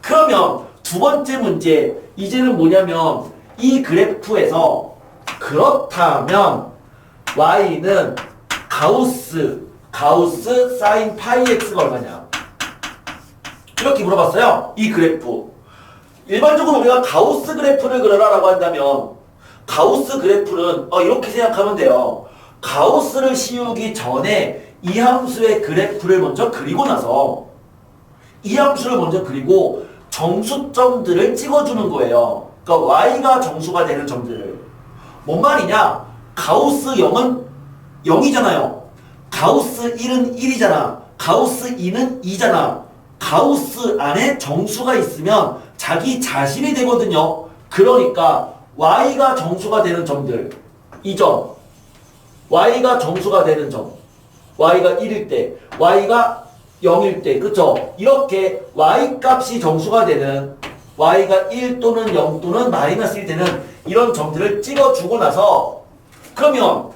그러면 두 번째 문제 이제는 뭐냐면 이 그래프에서 그렇다면 y는 가우스 사인 파이 x가 얼마냐? 이렇게 물어봤어요. 이 그래프. 일반적으로 우리가 가우스 그래프를 그려라라고 한다면 가우스 그래프는 이렇게 생각하면 돼요. 가우스를 씌우기 전에 이 함수의 그래프를 먼저 그리고 나서 이 함수를 먼저 그리고 정수점들을 찍어주는 거예요. 그러니까 y가 정수가 되는 점들을. 뭔 말이냐? 가우스 0은 0이잖아요. 가우스 1은 1이잖아. 가우스 2는 2잖아. 가우스 안에 정수가 있으면 자기 자신이 되거든요. 그러니까 y가 정수가 되는 점들, 이 점, y가 정수가 되는 점, y가 1일 때, y가 0일 때, 그쵸? 이렇게 y 값이 정수가 되는 y가 1 또는 0 또는 마이너스 1 되는 이런 점들을 찍어주고 나서 그러면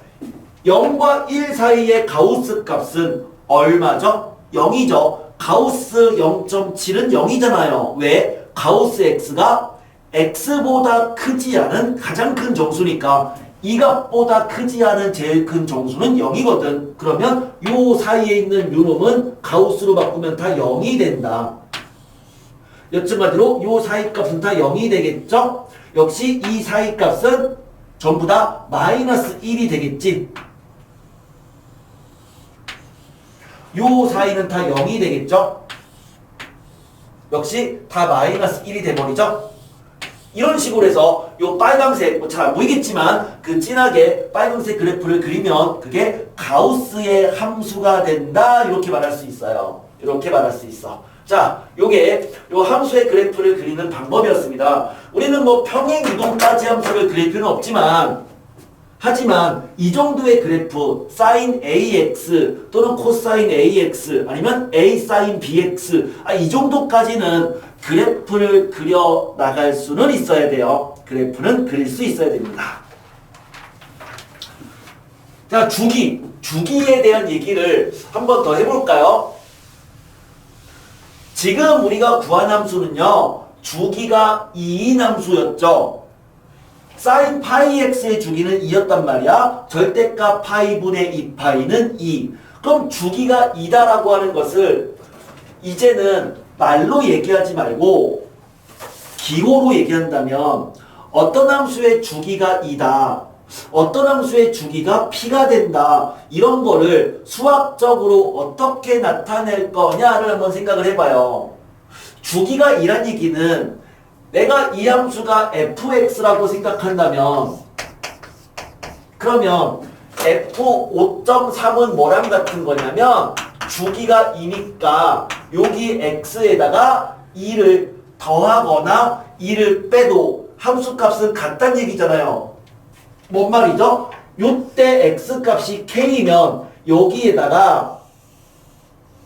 0과 1 사이의 가우스 값은 얼마죠? 0이죠. 가우스 0.7은 0이잖아요. 왜? 가우스 x가 x보다 크지 않은 가장 큰 정수니까 이 값보다 크지 않은 제일 큰 정수는 0이거든. 그러면 요 사이에 있는 요 놈은 가우스로 바꾸면 다 0이 된다. 여튼간으로 요 사이 값은 다 0이 되겠죠? 역시 이 사이 값은 전부 다 마이너스 1이 되겠지. 요 사이는 다 0이 되겠죠? 역시 다 마이너스 1이 돼버리죠? 이런 식으로 해서 요 빨강색, 잘 안 보이겠지만 그 진하게 빨강색 그래프를 그리면 그게 가우스의 함수가 된다. 이렇게 말할 수 있어요. 이렇게 말할 수 있어. 자, 요게 요 함수의 그래프를 그리는 방법이었습니다. 우리는 뭐 평행 이동 까지 함수를 그릴 필요는 없지만 하지만 이 정도의 그래프 sin AX 또는 코사인 AX 아니면 A sin BX 이 정도까지는 그래프를 그려 나갈 수는 있어야 돼요. 그래프는 그릴 수 있어야 됩니다. 자, 주기에 대한 얘기를 한 번 더 해볼까요? 지금 우리가 구한 함수는요, 주기가 2인 함수였죠. sin 파이 x의 주기는 2였단 말이야. 절대값 파이분의 2파이는 2. 그럼 주기가 2다라고 하는 것을 이제는 말로 얘기하지 말고 기호로 얘기한다면 어떤 함수의 주기가 2다. 어떤 함수의 주기가 p가 된다. 이런 거를 수학적으로 어떻게 나타낼 거냐를 한번 생각을 해봐요. 주기가 2란 얘기는 내가 이 함수가 fx라고 생각한다면 그러면 f5.3은 뭐랑 같은 거냐면 주기가 2니까 여기 x에다가 2를 더하거나 2를 빼도 함수값은 같다는 얘기잖아요. 뭔 말이죠? 요때 x값이 k면 여기에다가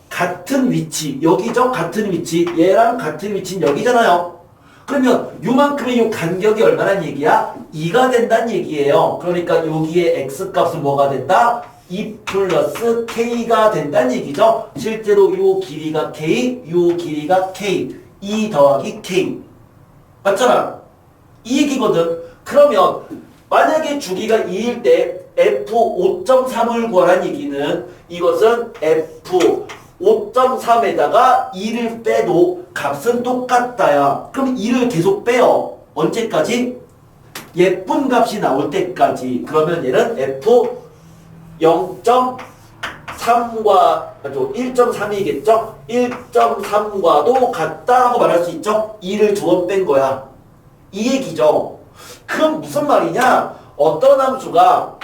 같은 위치, 여기죠? 같은 위치, 얘랑 같은 위치는 여기잖아요. 그러면 요만큼의 요 간격이 얼마란 얘기야? 2가 된다는 얘기예요. 그러니까 여기에 x값은 뭐가 된다? 2 플러스 k가 된다는 얘기죠. 실제로 요 길이가 k, 요 길이가 k, 2 더하기 k. 맞잖아? 이 얘기거든. 그러면 만약에 주기가 2일 때 f5.3을 구하란 얘기는 이것은 f5.3에다가 2를 빼도 값은 똑같다야. 그럼 2를 계속 빼요. 언제까지? 예쁜 값이 나올 때까지. 그러면 얘는 f0.3과 1.3이겠죠? 1.3과도 같다라고 말할 수 있죠? 2를 두 번 뺀 거야. 이 얘기죠. 그럼 무슨 말이냐? 어떤 함수가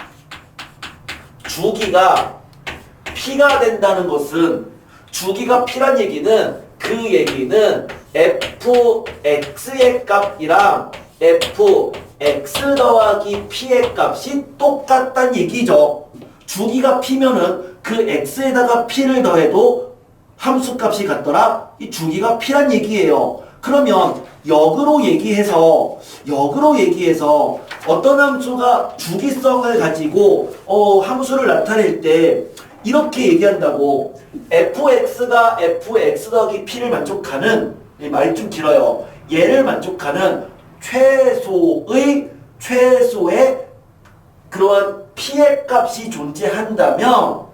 주기가 p가 된다는 것은 주기가 p란 얘기는 그 얘기는 fx의 값이랑 fx 더하기 p의 값이 똑같다는 얘기죠. 주기가 p면은 그 x에다가 p를 더해도 함수값이 같더라. 이 주기가 p란 얘기예요. 그러면 역으로 얘기해서 어떤 함수가 주기성을 가지고 함수를 나타낼 때 이렇게 얘기한다고. fx가 fx 더하기 p를 만족하는, 말이 좀 길어요. 얘를 만족하는 최소의 그러한 p의 값이 존재한다면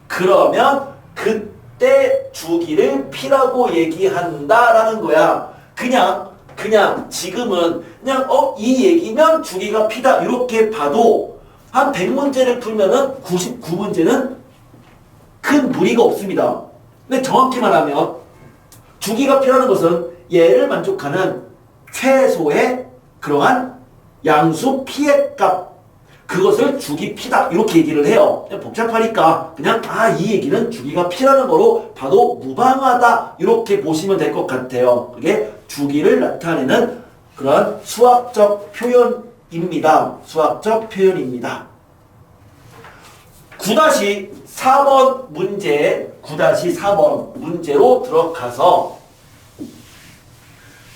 그러면 그때 주기를 p라고 얘기한다라는 거야. 그냥 지금은 그냥 이 얘기면 주기가 p다 이렇게 봐도 한 100문제를 풀면은 99문제는 큰 무리가 없습니다. 근데 정확히 말하면 주기가 p라는 것은 얘를 만족하는 최소의 그러한 양수 p의 값, 그것을 주기 p다 이렇게 얘기를 해요. 복잡하니까 그냥 이 얘기는 주기가 p라는 거로 봐도 무방하다 이렇게 보시면 될 것 같아요. 그게 주기를 나타내는 그런 수학적 표현입니다. 수학적 표현입니다. 9-4번 문제, 9-4번 문제로 들어가서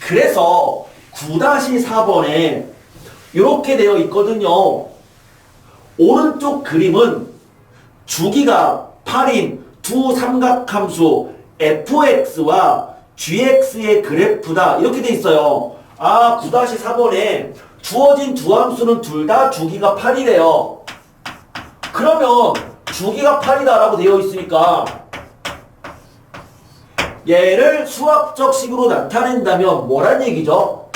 그래서 9-4번에 이렇게 되어 있거든요. 오른쪽 그림은 주기가 8인 두 삼각함수 fx와 gx의 그래프다 이렇게 돼 있어요. 9-4번에 주어진 두 함수는 둘 다 주기가 8이래요. 그러면 주기가 8이다 라고 되어 있으니까 얘를 수학적 식으로 나타낸다면 뭐란 얘기죠?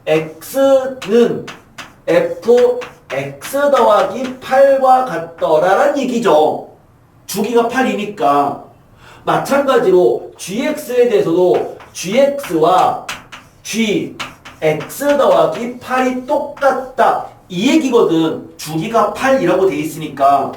fx는 fx 더하기 8과 같더라란 얘기죠. 주기가 8이니까. 마찬가지로 gx에 대해서도 gx와 gx 더하기 8이 똑같다 이 얘기거든. 주기가 8이라고 돼 있으니까.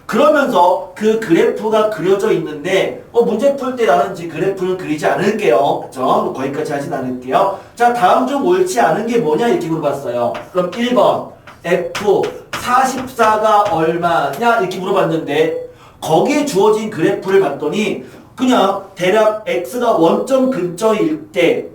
그러면서 그 그래프가 그려져 있는데 문제 풀 때 나는 이제 그래프는 그리지 않을게요. 그쵸? 거기까지 하진 않을게요. 자, 다음 중 옳지 않은 게 뭐냐 이렇게 물어봤어요. 그럼 1번 F44가 얼마냐 이렇게 물어봤는데 거기에 주어진 그래프를 봤더니 그냥 대략 x가 원점 근처일 때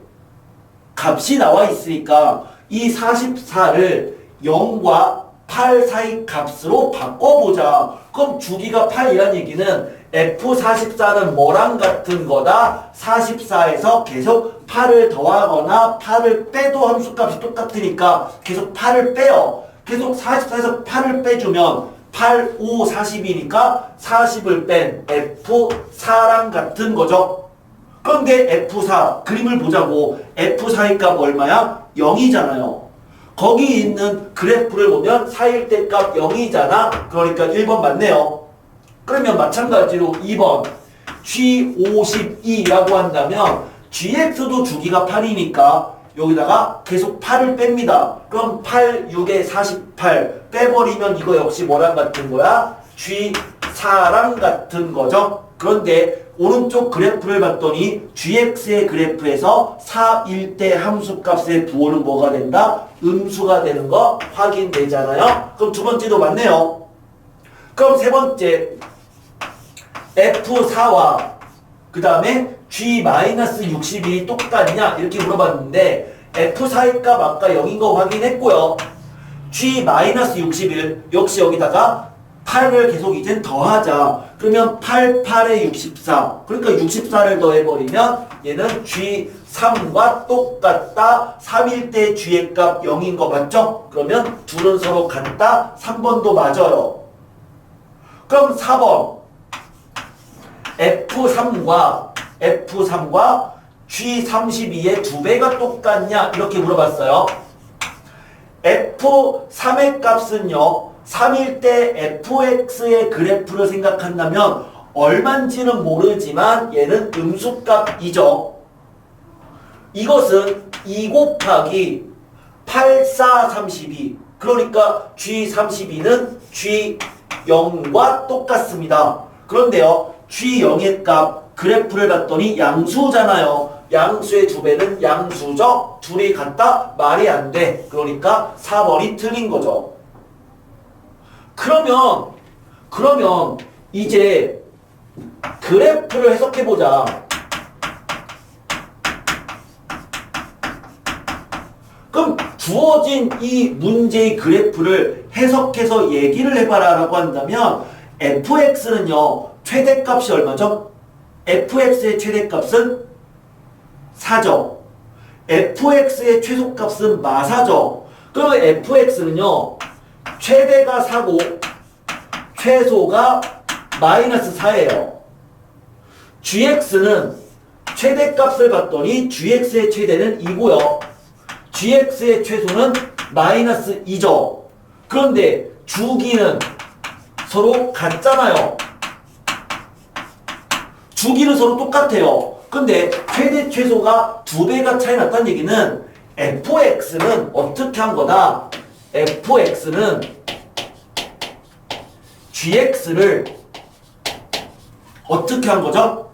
값이 나와 있으니까 이 44를 0과 8 사이 값으로 바꿔보자. 그럼 주기가 8이란 얘기는 F44는 뭐랑 같은 거다? 44에서 계속 8을 더하거나 8을 빼도 함수값이 똑같으니까 계속 8을 빼요. 계속 44에서 8을 빼주면 8, 5, 40이니까 40을 뺀 F4랑 같은 거죠. 그런데 F4 그림을 보자고. F4의 값 얼마야? 0이잖아요. 거기 있는 그래프를 보면 4일 때 값 0이잖아. 그러니까 1번 맞네요. 그러면 마찬가지로 2번 G52라고 한다면 GX도 주기가 8이니까 여기다가 계속 8을 뺍니다. 그럼 8, 6에 48 빼버리면 이거 역시 뭐랑 같은 거야? G4랑 같은 거죠. 그런데 오른쪽 그래프를 봤더니 GX의 그래프에서 4일 때 함수값의 부호는 뭐가 된다? 음수가 되는 거 확인되잖아요. 그럼 두 번째도 맞네요. 그럼 세 번째 F4와 그 다음에 G-61이 똑같냐 이렇게 물어봤는데 F4의 값 아까 0인 거 확인했고요. G-61 역시 여기다가 8을 계속 이젠 더하자. 그러면 8, 8에 64. 그러니까 64를 더해버리면 얘는 G3과 똑같다. 3일 때 G의 값 0인 거 맞죠? 그러면 둘은 서로 같다. 3번도 맞아요. 그럼 4번 F3과 G32의 2배가 똑같냐 이렇게 물어봤어요. F3의 값은요 3일 때 fx의 그래프를 생각한다면 얼만지는 모르지만 얘는 음수값이죠. 이것은 2 곱하기 8, 4, 32 그러니까 G32는 G0과 똑같습니다. 그런데요 G0의 값 그래프를 봤더니 양수잖아요. 양수의 2배는 양수죠. 둘이 같다? 말이 안 돼. 그러니까 4번이 틀린 거죠. 그러면 이제 그래프를 해석해보자. 그럼 주어진 이 문제의 그래프를 해석해서 얘기를 해봐라 라고 한다면 fx는요 최대값이 얼마죠? fx의 최대값은 4죠. fx의 최소값은 마사죠. 그러면 fx는요 최대가 4고 최소가 마이너스 4예요. gx는 최대값을 봤더니 gx의 최대는 2고요. gx의 최소는 마이너스 2죠. 그런데 주기는 서로 같잖아요. 주기는 서로 똑같아요. 근데 최대 최소가 2배가 차이 났다는 얘기는 fx는 어떻게 한 거다? fx는 gx를 어떻게 한 거죠?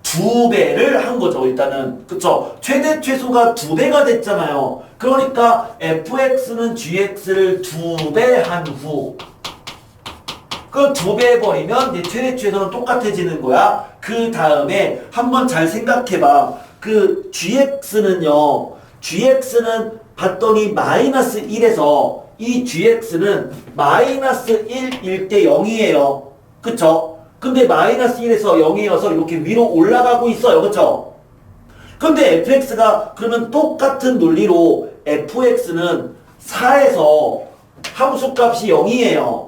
2배를 한 거죠. 일단은 그쵸? 최대 최소가 2배가 됐잖아요. 그러니까 fx는 gx를 2배 한 후 그 2배 해버리면 이제 최대 최소는 똑같아지는 거야. 그 다음에 한번 잘 생각해봐. 그 gx는요 gx는 봤더니 마이너스 1에서 이 gx는 마이너스 1일 때 0이에요. 그쵸? 근데 마이너스 1에서 0이어서 이렇게 위로 올라가고 있어요. 그쵸? 근데 fx가 그러면 똑같은 논리로 fx는 4에서 함수값이 0이에요.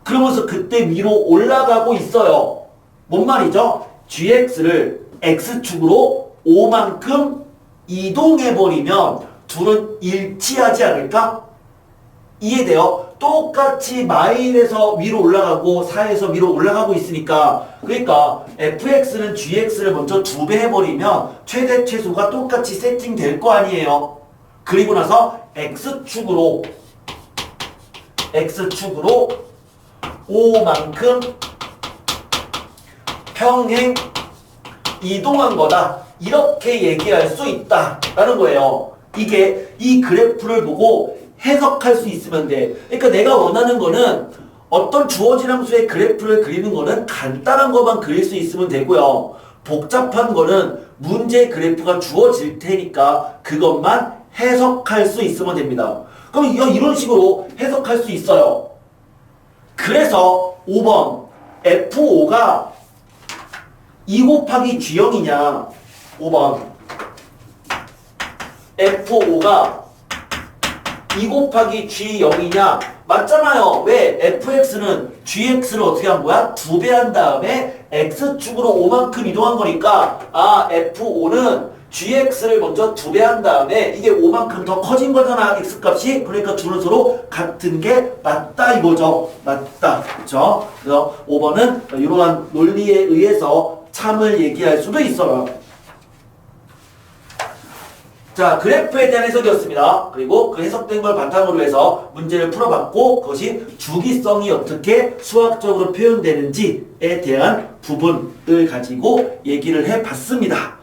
그러면서 그때 위로 올라가고 있어요. 뭔 말이죠? gx를 x축으로 5만큼 이동해버리면 둘은 일치하지 않을까? 이해돼요? 똑같이 마일에서 위로 올라가고 4에서 위로 올라가고 있으니까 그러니까 fx는 gx를 먼저 2배 해버리면 최대 최소가 똑같이 세팅될 거 아니에요. 그리고 나서 x축으로 5만큼 평행 이동한 거다. 이렇게 얘기할 수 있다라는 거예요. 이게 이 그래프를 보고 해석할 수 있으면 돼. 그러니까 내가 원하는 거는 어떤 주어진 함수의 그래프를 그리는 거는 간단한 것만 그릴 수 있으면 되고요. 복잡한 거는 문제 그래프가 주어질 테니까 그것만 해석할 수 있으면 됩니다. 그럼 이런 식으로 해석할 수 있어요. 그래서 5번 F5가 2 곱하기 G0이냐 5번 F5가 2 곱하기 G0이냐 맞잖아요. 왜? fx는 gx를 어떻게 한 거야? 2배 한 다음에 x축으로 5만큼 이동한 거니까 f5는 gx를 먼저 2배 한 다음에 이게 5만큼 더 커진 거잖아. x값이. 그러니까 둘은 서로 같은 게 맞다 이거죠. 맞다. 그렇죠? 그래서 5번은 이러한 논리에 의해서 참을 얘기할 수도 있어요. 자, 그래프에 대한 해석이었습니다. 그리고 그 해석된 걸 바탕으로 해서 문제를 풀어봤고 그것이 주기성이 어떻게 수학적으로 표현되는지에 대한 부분을 가지고 얘기를 해봤습니다.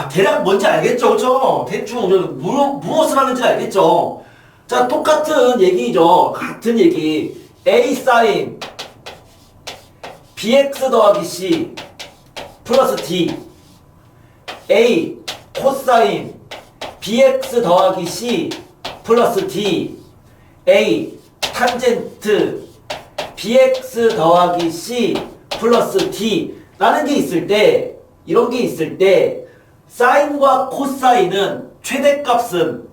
대략 뭔지 알겠죠? 그렇죠? 대충 무엇을 하는지 알겠죠? 자, 똑같은 얘기죠. 같은 얘기. A sin bx 더하기 c 플러스 d A 코사인 bx 더하기 c 플러스 d A 탄젠트 bx 더하기 c 플러스 d 라는 게 있을 때 이런 게 있을 때 사인과 코사인은 최대값은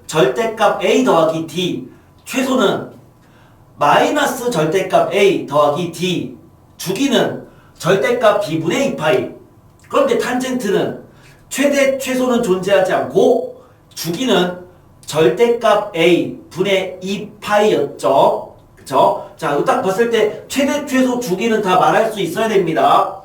절대값 a 더하기 d 최소는 마이너스 절대값 a 더하기 d 주기는 절대값 b분의 2파이 그런데 탄젠트는 최대 최소는 존재하지 않고 주기는 절대값 a 분의 2파이였죠. 그쵸? 자, 이거 딱 봤을 때 최대 최소 주기는 다 말할 수 있어야 됩니다.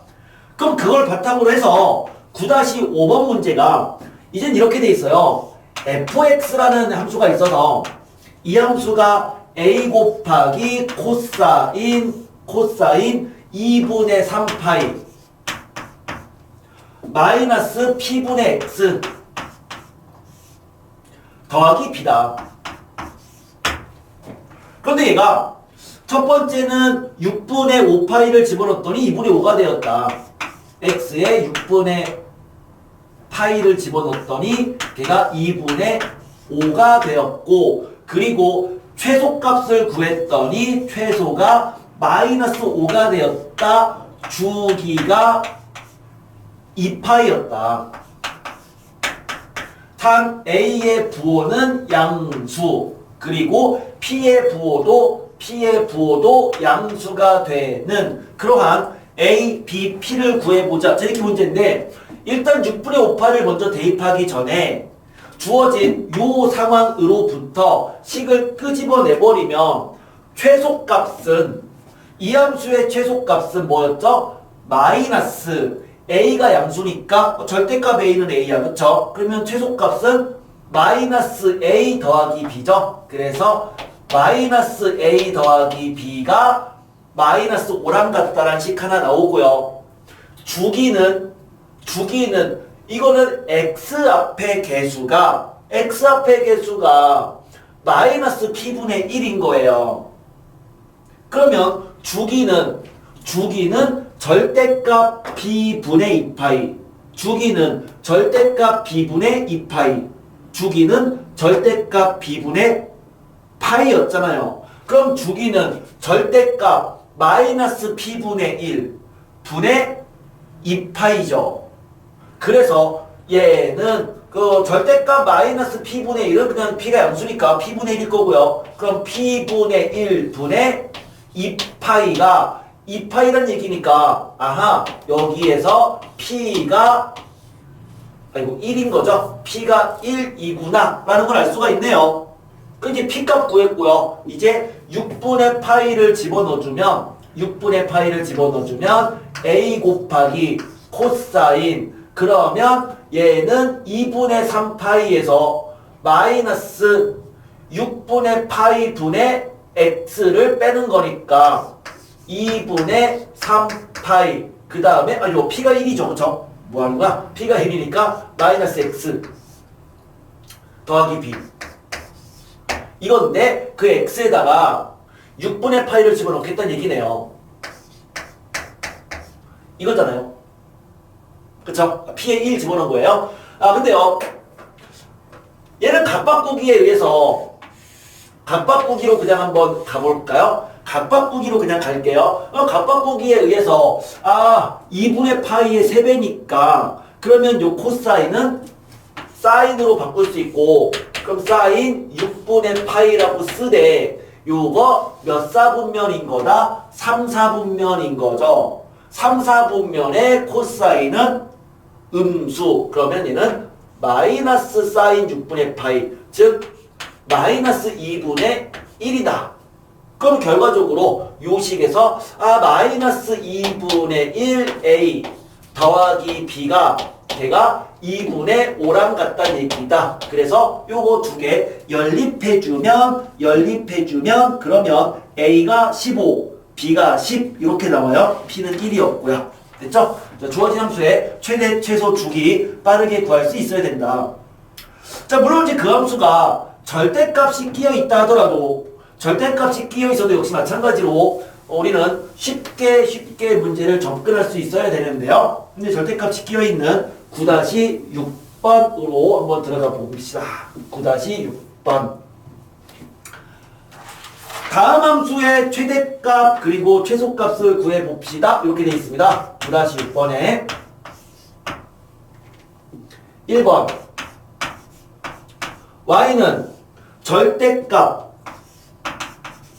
그럼 그걸 바탕으로 해서 9-5번 문제가 이젠 이렇게 돼 있어요. fx라는 함수가 있어서 이 함수가 a 곱하기 코사인 2분의 3파이 마이너스 p분의 x 더하기 b다. 그런데 얘가 첫 번째는 6분의 5파이를 집어넣었더니 2분의 5가 되었다. x에 6분의 파이를 집어넣었더니 걔가 2분의 5가 되었고 그리고 최소값을 구했더니 최소가 마이너스 5가 되었다. 주기가 2파이였다. tan A의 부호는 양수 그리고 P의 부호도 양수가 되는 그러한 A, B, P를 구해보자. 이렇게 문제인데 일단 6분의 5파를 먼저 대입하기 전에 주어진 요 상황으로부터 식을 끄집어내버리면 최소값은 이 함수의 최소값은 뭐였죠? 마이너스 A가 양수니까 절대값 A는 A야. 그쵸? 그러면 최소값은 마이너스 A 더하기 B죠? 그래서 마이너스 A 더하기 B가 마이너스 5랑 같다라는 식 하나 나오고요. 주기는 이거는 X 앞의 개수가 마이너스 P분의 1인 거예요. 그러면 주기는 절대값 B분의 2파이 주기는 절대값 B분의 2파이 주기는 절대값 B분의 파이였잖아요. 그럼 주기는 절대값 마이너스 P분의 1 분의 2파이죠. 그래서 얘는 그 절대값 마이너스 P분의 1은 그냥 P가 양수니까 P분의 1일 거고요. 그럼 P분의 1 분의 2파이가 2파이란 얘기니까 여기에서 P가 1인 거죠. P가 1이구나 라는 걸 알 수가 있네요. 그 이제 P값 구했고요. 이제 6분의 파이를 집어넣어주면 A 곱하기 코사인 그러면 얘는 2분의 3파이에서 마이너스 6분의 파이 분의 x를 빼는 거니까 2분의 3파이 그 다음에 이거 p가 1이죠. 그쵸? 뭐 하는 거야? p가 1이니까 마이너스 x 더하기 b. 이건데 그 x에다가 6분의 파이를 집어넣겠다는 얘기네요. 이거잖아요. 그쵸? p에 1 집어넣은 거예요. 아 근데요, 얘는 값바꾸기에 의해서 값바꾸기로 그냥 한번 가볼까요? 값바꾸기로 그냥 갈게요. 값바꾸기에 의해서 2분의 파이의 3배니까 그러면 요 코사인은 사인으로 바꿀 수 있고, 그럼 사인 6분의 파이라고 쓰되 요거 몇 사분면인 거다? 3, 4분면인 거죠. 3, 4분면의 코사인은 음수. 그러면 얘는 마이너스 사인 6분의 파이, 즉 마이너스 2분의 1이다. 그럼 결과적으로 요 식에서 마이너스 2분의 1a 더하기 b가 걔가 2분의 5랑 같다는 얘기다. 그래서 요거 두 개 연립해주면 그러면 a가 15, b가 10 이렇게 나와요. b는 1이었고요. 됐죠? 자, 주어진 함수의 최대 최소 주기 빠르게 구할 수 있어야 된다. 자, 물론 이제 그 함수가 절대값이 끼어 있다 하더라도, 절대값이 끼어 있어도 역시 마찬가지로 우리는 쉽게 문제를 접근할 수 있어야 되는데요. 근데 절대값이 끼어 있는 9-6번으로 한번 들어가 봅시다. 9-6번. 다음 함수의 최대값 그리고 최소값을 구해봅시다. 이렇게 되어 있습니다. 9-6번에 1번 y는 절대값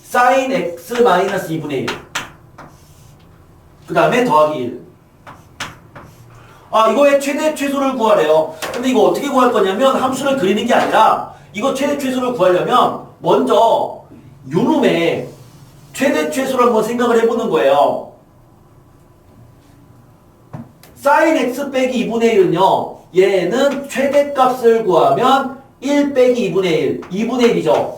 sin x-2분의 1 그 다음에 더하기 1. 이거의 최대 최소를 구하래요. 근데 이거 어떻게 구할 거냐면 함수를 그리는 게 아니라 이거 최대 최소를 구하려면 먼저 요놈의 최대 최소를 한번 생각을 해보는 거예요. sin x 빼기 2분의 1은요. 얘는 최대값을 구하면 1 빼기 2분의 1, 2분의 1이죠.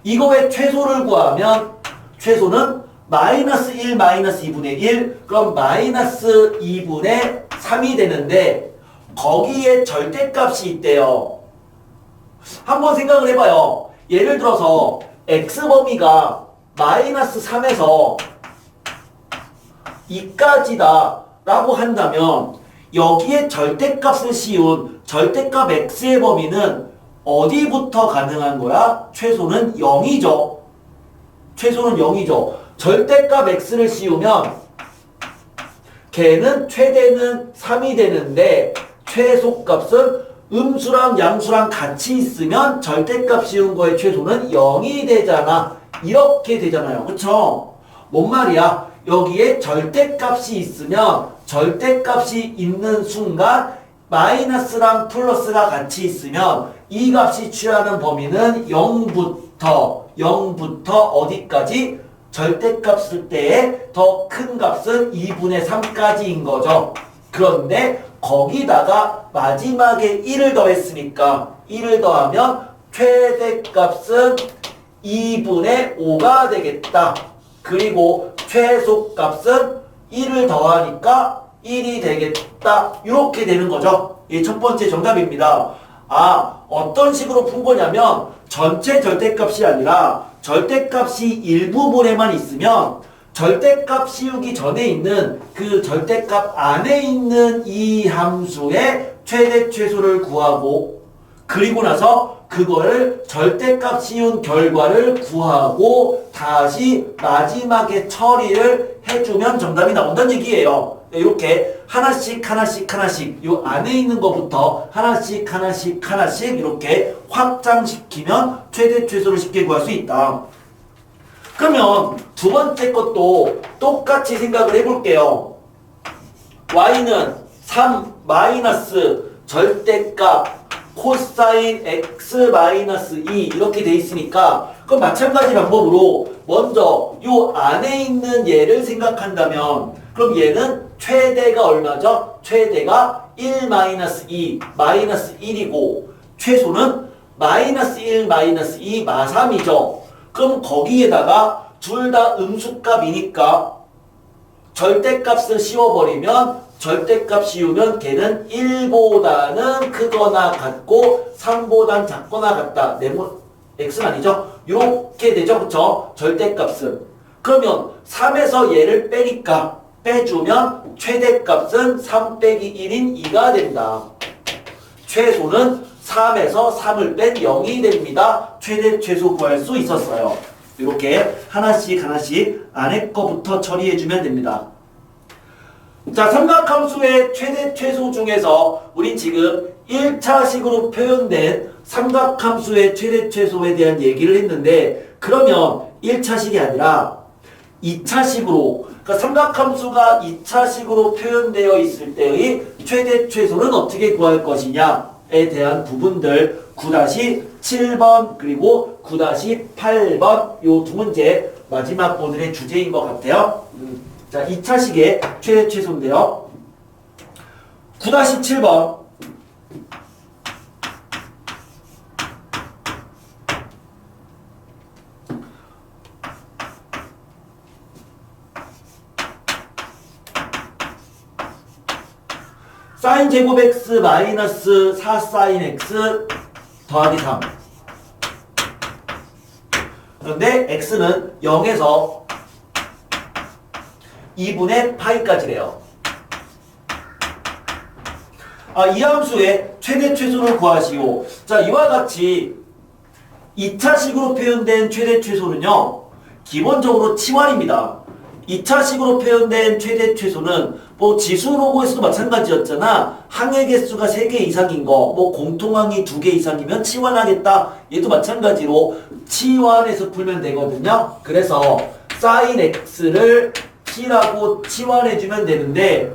이거의 최소를 구하면 최소는 마이너스 1 마이너스 2분의 1, 그럼 마이너스 2분의 3이 되는데 거기에 절대값이 있대요. 한번 생각을 해봐요. 예를 들어서 x범위가 마이너스 3에서 2까지다 라고 한다면 여기에 절대값을 씌운 절대값 x의 범위는 어디부터 가능한 거야? 최소는 0이죠. 최소는 0이죠. 절대값 x를 씌우면 걔는 최대는 3이 되는데 최소값은 음수랑 양수랑 같이 있으면 절대값 씌운 거의 최소는 0이 되잖아. 이렇게 되잖아요. 그쵸? 뭔 말이야? 여기에 절대값이 있으면 절대값이 있는 순간 마이너스랑 플러스가 같이 있으면 이 값이 취하는 범위는 0부터 어디까지? 절대값 쓸 때의 더 큰 값은 2분의 3까지인 거죠. 그런데 거기다가 마지막에 1을 더했으니까 1을 더하면 최대값은 2분의 5가 되겠다. 그리고 최소값은 1을 더하니까 1이 되겠다. 이렇게 되는 거죠. 이 첫 번째 정답입니다. 어떤 식으로 푼 거냐면 전체 절대값이 아니라 절대값이 일부분에만 있으면 절대값 씌우기 전에 있는 그 절대값 안에 있는 이 함수의 최대 최소를 구하고, 그리고 나서 그거를 절대값 씌운 결과를 구하고 다시 마지막에 처리를 해주면 정답이 나온다는 얘기예요. 이렇게 하나씩 요 안에 있는 것부터 하나씩 이렇게 확장시키면 최대 최소를 쉽게 구할 수 있다. 그러면 두 번째 것도 똑같이 생각을 해볼게요. y는 3 마이너스 절대값 코사인 x-2 이렇게 돼 있으니까 그럼 마찬가지 방법으로 먼저 요 안에 있는 얘를 생각한다면 그럼 얘는 최대가 얼마죠? 최대가 1 -2 마이너스 1이고 최소는 마이너스 1 마이너스 2 마3이죠. 그럼 거기에다가 둘 다 음수값이니까 절대값을 씌워버리면 절대값 씌우면 걔는 1보다는 크거나 같고 3보단 작거나 같다. 네모 x는 아니죠? 이렇게 되죠. 그쵸? 절대값은. 그러면 3에서 얘를 빼니까 빼주면 최대값은 3 빼기 1인 2가 된다. 최소는 3에서 3을 뺀 0이 됩니다. 최대 최소 구할 수 있었어요. 이렇게 하나씩 안에 거부터 처리해주면 됩니다. 자, 삼각함수의 최대 최소 중에서 우린 지금 1차식으로 표현된 삼각함수의 최대 최소에 대한 얘기를 했는데, 그러면 1차식이 아니라 2차식으로, 그러니까 삼각함수가 2차식으로 표현되어 있을 때의 최대 최소는 어떻게 구할 것이냐에 대한 부분들 9-7번 그리고 9-8번 요 두 문제 마지막 오늘의 주제인 것 같아요. 자, 2차식의 최대 최소인데요. 9-7번 사인 제곱 x 마이너스 4 사인 x 더하기 3. 그런데 x는 0에서 2분의 파이까지래요. 이 함수의 최대 최소를 구하시오. 자, 이와 같이 2차식으로 표현된 최대 최소는요, 기본적으로 치환입니다. 2차식으로 표현된 최대 최소는 뭐 지수로고에서도 마찬가지였잖아. 항의 개수가 3개 이상인 거, 뭐 공통항이 2개 이상이면 치환하겠다. 얘도 마찬가지로 치환해서 풀면 되거든요. 그래서 sin x를 t라고 치환해주면 되는데,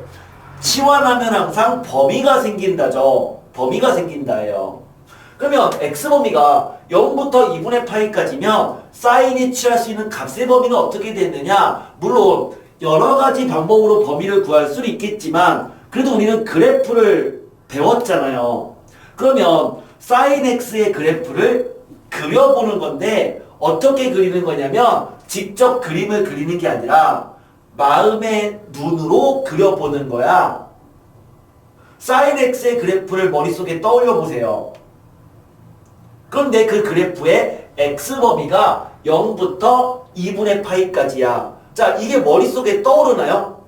치환하면 항상 범위가 생긴다죠. 범위가 생긴다예요. 그러면 x범위가 0부터 2분의 파이까지면 사인이 취할 수 있는 값의 범위는 어떻게 되느냐? 물론 여러 가지 방법으로 범위를 구할 수는 있겠지만 그래도 우리는 그래프를 배웠잖아요. 그러면 사인 x의 그래프를 그려보는 건데, 어떻게 그리는 거냐면 직접 그림을 그리는 게 아니라 마음의 눈으로 그려보는 거야. 사인 x의 그래프를 머릿속에 떠올려 보세요. 그런데 그 그래프의 x범위가 0부터 2분의 파이까지야. 자, 이게 머릿속에 떠오르나요?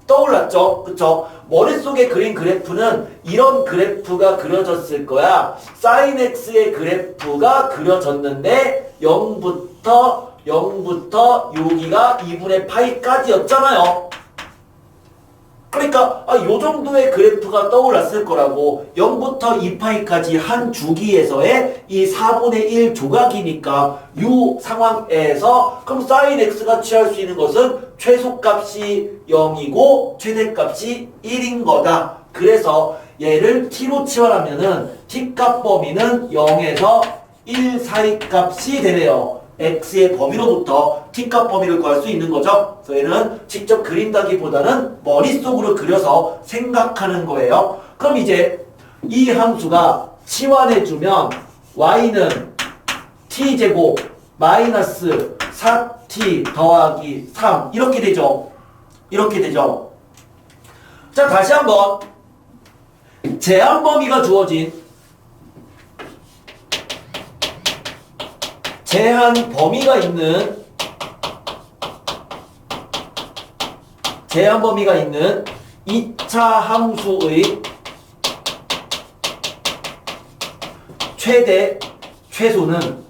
떠올랐죠? 그쵸? 머릿속에 그린 그래프는 이런 그래프가 그려졌을 거야. 사인 x의 그래프가 그려졌는데 0부터 여기가 2분의 파이까지였잖아요. 그러니까 요 정도의 그래프가 떠올랐을 거라고. 0부터 2파이까지 한 주기에서의 이 4분의 1 조각이니까 이 상황에서 그럼 sin x가 취할 수 있는 것은 최소값이 0이고 최대값이 1인 거다. 그래서 얘를 t로 치환하면은 t값 범위는 0에서 1 사이 값이 되네요. x의 범위로부터 t값 범위를 구할 수 있는 거죠. 그래서 얘는 직접 그린다기보다는 머릿속으로 그려서 생각하는 거예요. 그럼 이제 이 함수가 치환해주면 y는 t제곱 마이너스 4t 더하기 3 이렇게 되죠. 이렇게 되죠. 자, 다시 한번 제한 범위가 주어진 제한 범위가 있는 2차 함수의 최대 최소는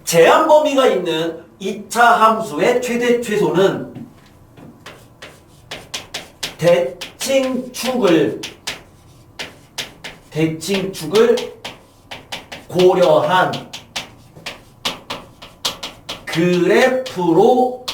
제한 범위가 있는 2차 함수의 최대 최소는 대칭축을 고려한 그래프로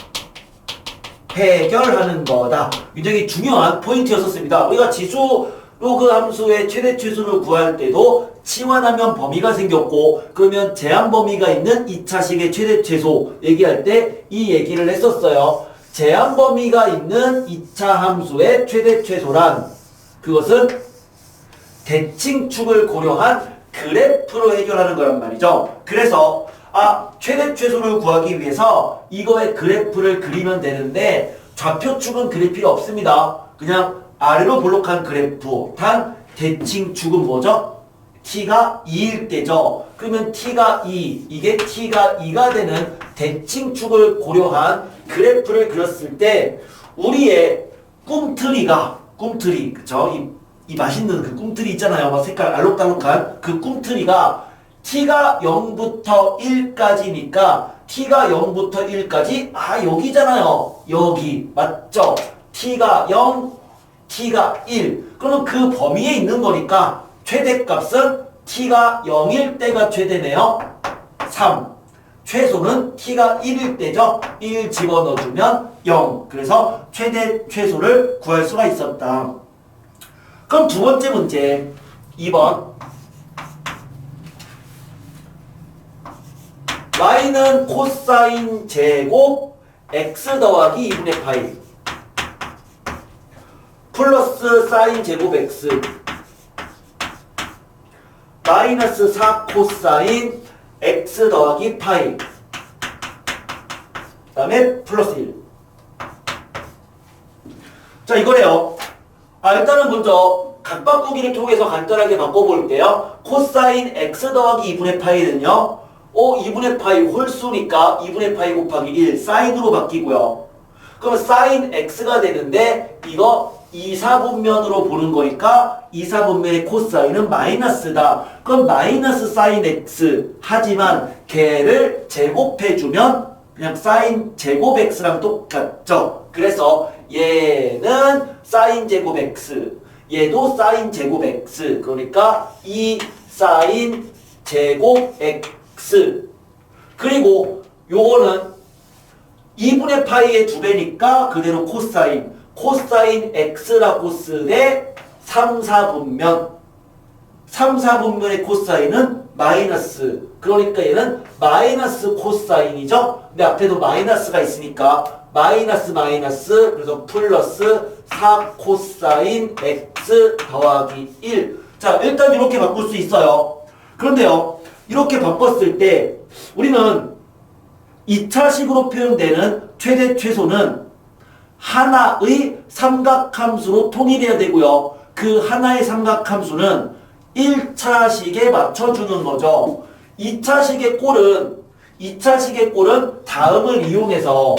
해결하는 거다. 굉장히 중요한 포인트였었습니다. 우리가 지수 로그 함수의 최대 최소를 구할 때도 치환하면 범위가 생겼고, 그러면 제한 범위가 있는 2차식의 최대 최소 얘기할 때 이 얘기를 했었어요. 제한 범위가 있는 2차 함수의 최대 최소란 그것은 대칭축을 고려한 그래프로 해결하는 거란 말이죠. 그래서 최대 최소를 구하기 위해서 이거의 그래프를 그리면 되는데 좌표축은 그릴 필요 없습니다. 그냥 아래로 볼록한 그래프. 단 대칭축은 뭐죠? t가 2일 때죠. 그러면 t가 2, 이게 t가 2가 되는 대칭축을 고려한 그래프를 그렸을 때 우리의 꿈틀이, 그쵸? 이 맛있는 그 꿈틀이 있잖아요. 막 색깔 알록달록한 그 꿈틀이가 t가 0부터 1까지니까 t가 0부터 1까지 여기잖아요. 여기 맞죠? t가 0, t가 1. 그러면 그 범위에 있는 거니까 최대값은 t가 0일 때가 최대네요. 3. 최소는 t가 1일 때죠. 1 집어넣어주면 0. 그래서 최대 최소를 구할 수가 있었다. 그럼 두 번째 문제 2번. y는 코사인 제곱 x 더하기 2분의 파이 플러스 사인 제곱 x 마이너스 4 코사인 x 더하기 파이 그 다음에 플러스 1. 자, 이거래요. 일단은 먼저 각 바꾸기를 통해서 간단하게 바꿔볼게요. 코사인 x 더하기 2분의 파이는요. 2분의 파이 홀수니까 2분의 파이 곱하기 1 사인으로 바뀌고요. 그럼 사인 x가 되는데 이거 2사분면으로 보는 거니까 2사분면의 코사인은 마이너스다. 그럼 마이너스 사인 x 하지만 걔를 제곱해주면 그냥 사인 제곱 x랑 똑같죠. 그래서 얘는 사인 제곱 x 얘도 사인 제곱 x 그러니까 2 사인 제곱 x 그리고 요거는 2분의 파이의 2배니까 그대로 코사인 x라고 쓰되 3, 4분면 3, 4분면의 코사인은 마이너스 그러니까 얘는 마이너스 코사인이죠. 근데 앞에도 마이너스가 있으니까 마이너스 그래서 플러스 4 코사인 x 더하기 1. 자, 일단 이렇게 바꿀 수 있어요. 그런데요, 이렇게 바꿨을 때 우리는 2차식으로 표현되는 최대 최소는 하나의 삼각함수로 통일해야 되고요. 그 하나의 삼각함수는 1차식에 맞춰주는 거죠. 2차식의 꼴은 다음을 이용해서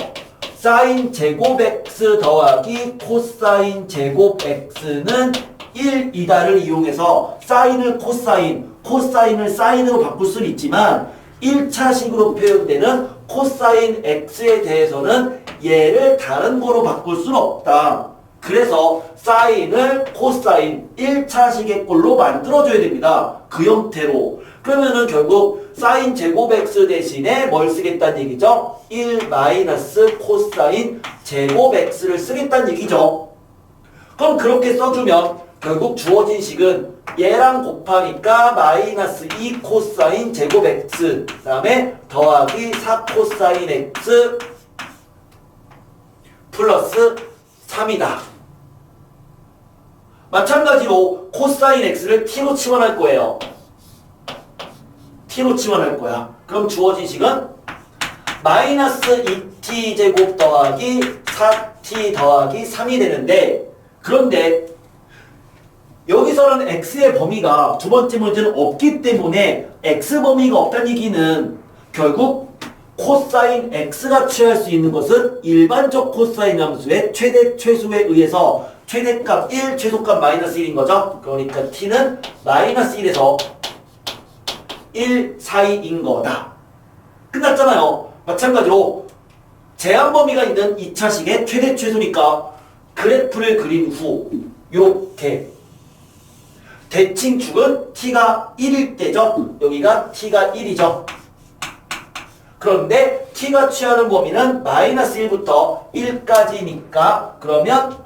사인 제곱 x 더하기 코사인 제곱 x는 1이다를 이용해서 사인을 코사인을 사인으로 바꿀 수는 있지만 1차식으로 표현되는 코사인 x에 대해서는 얘를 다른 거로 바꿀 수는 없다. 그래서 사인을 코사인 1차식의 꼴로 만들어줘야 됩니다. 그 형태로. 그러면은 결국 사인 제곱 x 대신에 뭘 쓰겠다는 얘기죠? 1 마이너스 코사인 제곱 x를 쓰겠다는 얘기죠. 그럼 그렇게 써주면 결국 주어진 식은 얘랑 곱하니까 마이너스 2 코사인 제곱 x 그 다음에 더하기 4 코사인 x 플러스 3이다. 마찬가지로 코사인 x를 t로 치환할 거예요. t로 치환할 거야. 그럼 주어진 식은 마이너스 2t 제곱 더하기 4t 더하기 3이 되는데 그런데 여기서는 x의 범위가 두 번째 문제는 없기 때문에 x 범위가 없다는 얘기는 결국 코사인 x가 취할 수 있는 것은 일반적 코사인 함수의 최대 최소에 의해서 최대값 1, 최소값 마이너스 1인 거죠. 그러니까 t는 마이너스 1에서 1 사이인 거다. 끝났잖아요. 마찬가지로 제한 범위가 있는 2차식의 최대 최소니까 그래프를 그린 후 이렇게 대칭축은 t가 1일 때죠. 여기가 t가 1이죠. 그런데 t가 취하는 범위는 마이너스 1부터 1까지니까 그러면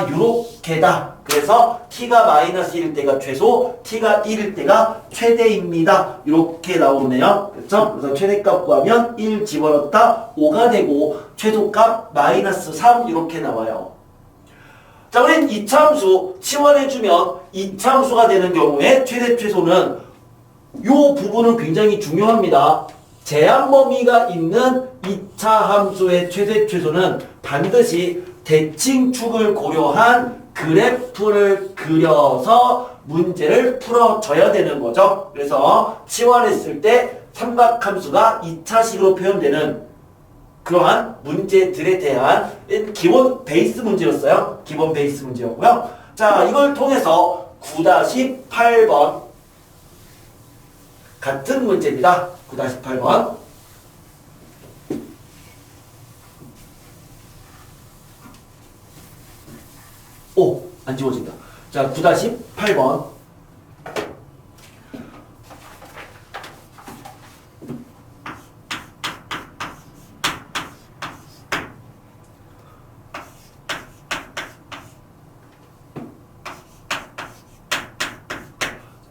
요렇게다. 그래서 t가 마이너스 1일 때가 최소, t가 1일 때가 최대입니다. 이렇게 나오네요. 그렇죠? 그래서 최대값 구하면 1 집어넣었다 5가 되고 최소값 마이너스 3 이렇게 나와요. 자, 우린 2차 함수 치환해주면 2차 함수가 되는 경우에 최대 최소는 이 부분은 굉장히 중요합니다. 제한 범위가 있는 2차 함수의 최대 최소는 반드시 대칭축을 고려한 그래프를 그려서 문제를 풀어줘야 되는 거죠. 그래서 치환했을 때 삼각함수가 2차식으로 표현되는 그러한 문제들에 대한 기본 베이스 문제였어요. 기본 베이스 문제였고요. 자, 이걸 통해서 9-8번 같은 문제입니다. 9-8번. 오, 안 지워진다. 자, 9-8번.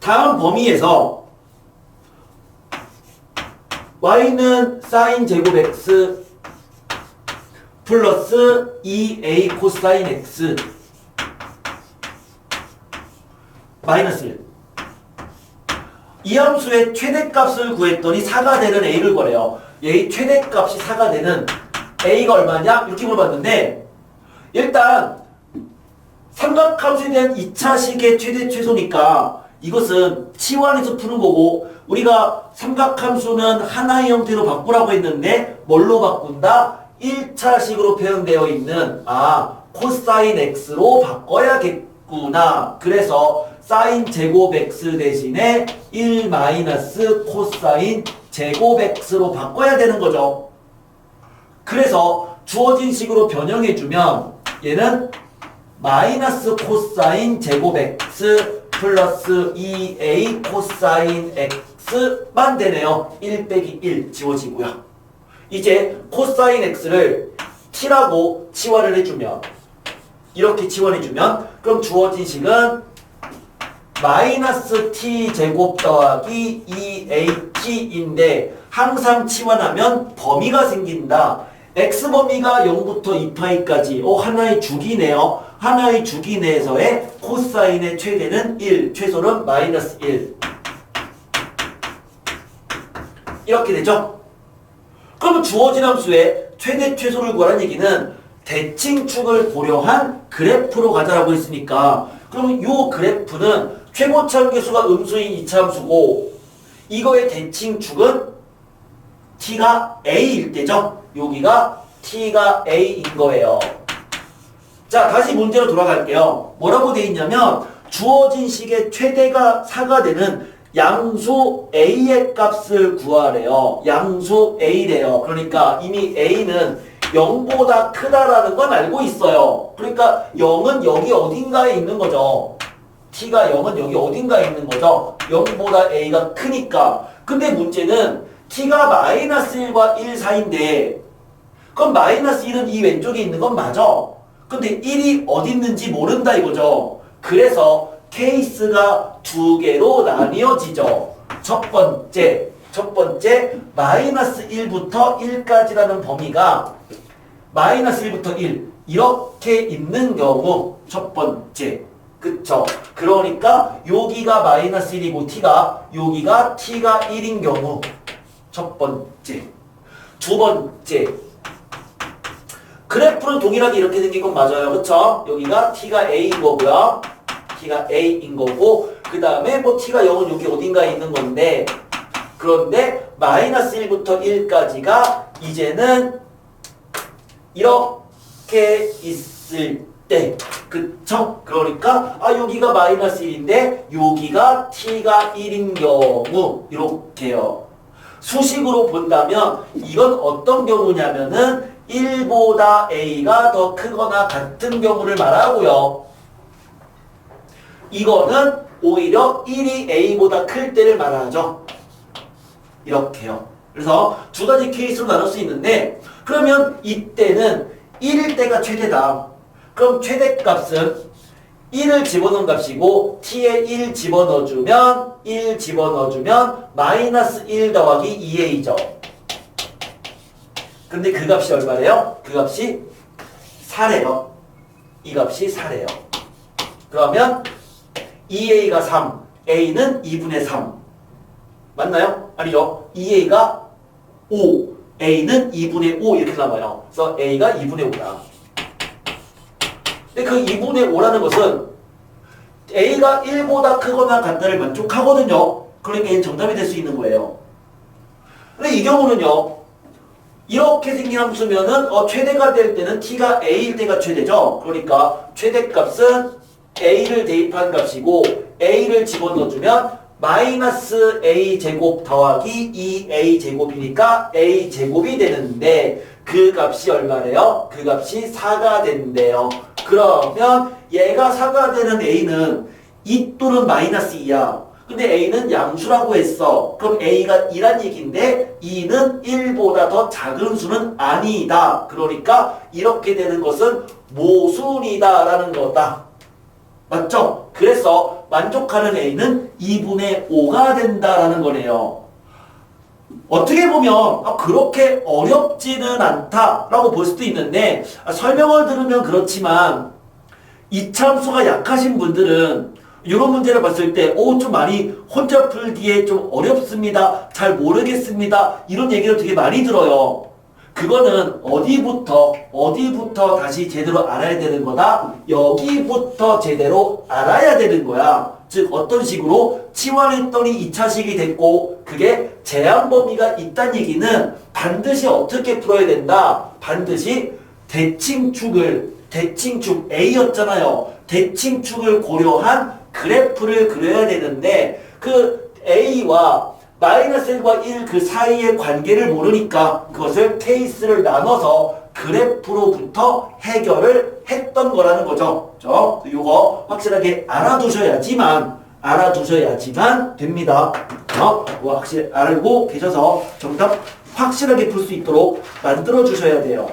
다음 범위에서 y는 sin 제곱 x 플러스 2a 코사인 x 마이너스 1. 이 함수의 최대값을 구했더니 4가 되는 a를 구하래요. 얘의 최대값이 4가 되는 a가 얼마냐? 이렇게 물어봤는데 일단 삼각함수에 대한 2차식의 최대 최소니까 이것은 치환해서 푸는 거고 우리가 삼각함수는 하나의 형태로 바꾸라고 했는데 뭘로 바꾼다? 1차식으로 표현되어 있는 코사인 x로 바꿔야겠구나. 그래서 사인 제곱 x 대신에 1 마이너스 코사인 제곱 x로 바꿔야 되는 거죠. 그래서 주어진 식으로 변형해주면 얘는 마이너스 코사인 제곱 x 플러스 2a 코사인 x만 되네요. 1 빼기 1 지워지고요. 이제 코사인 x를 t라고 치환을 해주면 이렇게 치환해주면 그럼 주어진 식은 마이너스 t 제곱 더하기 2at인데 항상 치환하면 범위가 생긴다. x범위가 0부터 2파이까지 하나의 주기네요. 하나의 주기 내에서의 코사인의 최대는 1, 최소는 마이너스 1. 이렇게 되죠? 그러면 주어진 함수의 최대 최소를 구하라는 얘기는 대칭축을 고려한 그래프로 가자라고 했으니까 그러면 이 그래프는 최고차 함계수가 음수인 2차 함수고 이거의 대칭축은 t가 a일 때죠? 여기가 t가 a인 거예요. 자, 다시 문제로 돌아갈게요. 뭐라고 되어 있냐면 주어진 식의 최대가 4가 되는 양수 a의 값을 구하래요. 양수 a래요. 그러니까 이미 a는 0보다 크다라는 건 알고 있어요. 그러니까 0은 여기 어딘가에 있는 거죠. t가 0은 여기 어딘가에 있는 거죠. 0보다 a가 크니까. 근데 문제는 t가 마이너스 1과 1 사이인데 그럼 마이너스 1은 이 왼쪽에 있는 건 맞아. 근데 1이 어디 있는지 모른다 이거죠. 그래서 케이스가 두 개로 나뉘어지죠. 첫 번째 마이너스 1부터 1까지라는 범위가 마이너스 1부터 1 이렇게 있는 경우 첫 번째. 그쵸? 그러니까 여기가 마이너스 1이고 여기가 t가 1인 경우 첫 번째. 두 번째. 그래프는 동일하게 이렇게 생긴 건 맞아요. 그쵸? 여기가 t가 a인 거고요. t가 a인 거고 그 다음에 뭐 t가 0은 여기 어딘가에 있는 건데 그런데 마이너스 1부터 1까지가 이제는 이렇게 있을 때 그쵸? 그러니까 여기가 마이너스 1인데 여기가 t가 1인 경우 이렇게요. 수식으로 본다면 이건 어떤 경우냐면은 1보다 a가 더 크거나 같은 경우를 말하고요. 이거는 오히려 1이 a보다 클 때를 말하죠. 이렇게요. 그래서 두 가지 케이스로 나눌 수 있는데 그러면 이때는 1일 때가 최대다. 그럼 최대값은 1을 집어넣은 값이고 t에 1 집어넣어주면 마이너스 1 더하기 2a죠. 근데 그 값이 얼마래요? 그 값이 4래요. 이 값이 4래요. 그러면 2a가 3, a는 2분의 3. 맞나요? 아니죠. 2a가 5, A는 2분의 5 이렇게 나와요. 그래서 A가 2분의 5다. 근데 그 2분의 5라는 것은 A가 1보다 크거나 같다를 만족하거든요. 그러니까 A는 정답이 될 수 있는 거예요. 근데 이 경우는요. 이렇게 생긴 함수면은 최대가 될 때는 t가 a일 때가 최대죠. 그러니까 최대값은 a를 대입한 값이고 a를 집어넣어주면 마이너스 a 제곱 더하기 2a 제곱이니까 a 제곱이 되는데 그 값이 얼마래요? 그 값이 4가 된대요. 그러면 얘가 4가 되는 a는 2 또는 마이너스 2야. 근데 a는 양수라고 했어. 그럼 a가 2란 얘기인데 2는 1보다 더 작은 수는 아니다. 그러니까 이렇게 되는 것은 모순이다 라는 거다. 맞죠? 그래서 만족하는 a는 2분의 5가 된다라는 거네요. 어떻게 보면 그렇게 어렵지는 않다라고 볼 수도 있는데 설명을 들으면 그렇지만 이참수가 약하신 분들은 이런 문제를 봤을 때 좀 많이 혼자 풀기에 좀 어렵습니다. 잘 모르겠습니다. 이런 얘기를 되게 많이 들어요. 그거는 어디부터 다시 제대로 알아야 되는 거다? 여기부터 제대로 알아야 되는 거야. 즉 어떤 식으로 치환했더니 2차식이 됐고 그게 제한 범위가 있다는 얘기는 반드시 어떻게 풀어야 된다? 반드시 대칭축 A였잖아요. 대칭축을 고려한 그래프를 그려야 되는데 그 A와 마이너스 1과 1 그 사이의 관계를 모르니까 그것을 케이스를 나눠서 그래프로부터 해결을 했던 거라는 거죠. 그렇죠? 이거 확실하게 알아두셔야지만 됩니다. 확실히 알고 계셔서 정답 확실하게 풀 수 있도록 만들어 주셔야 돼요.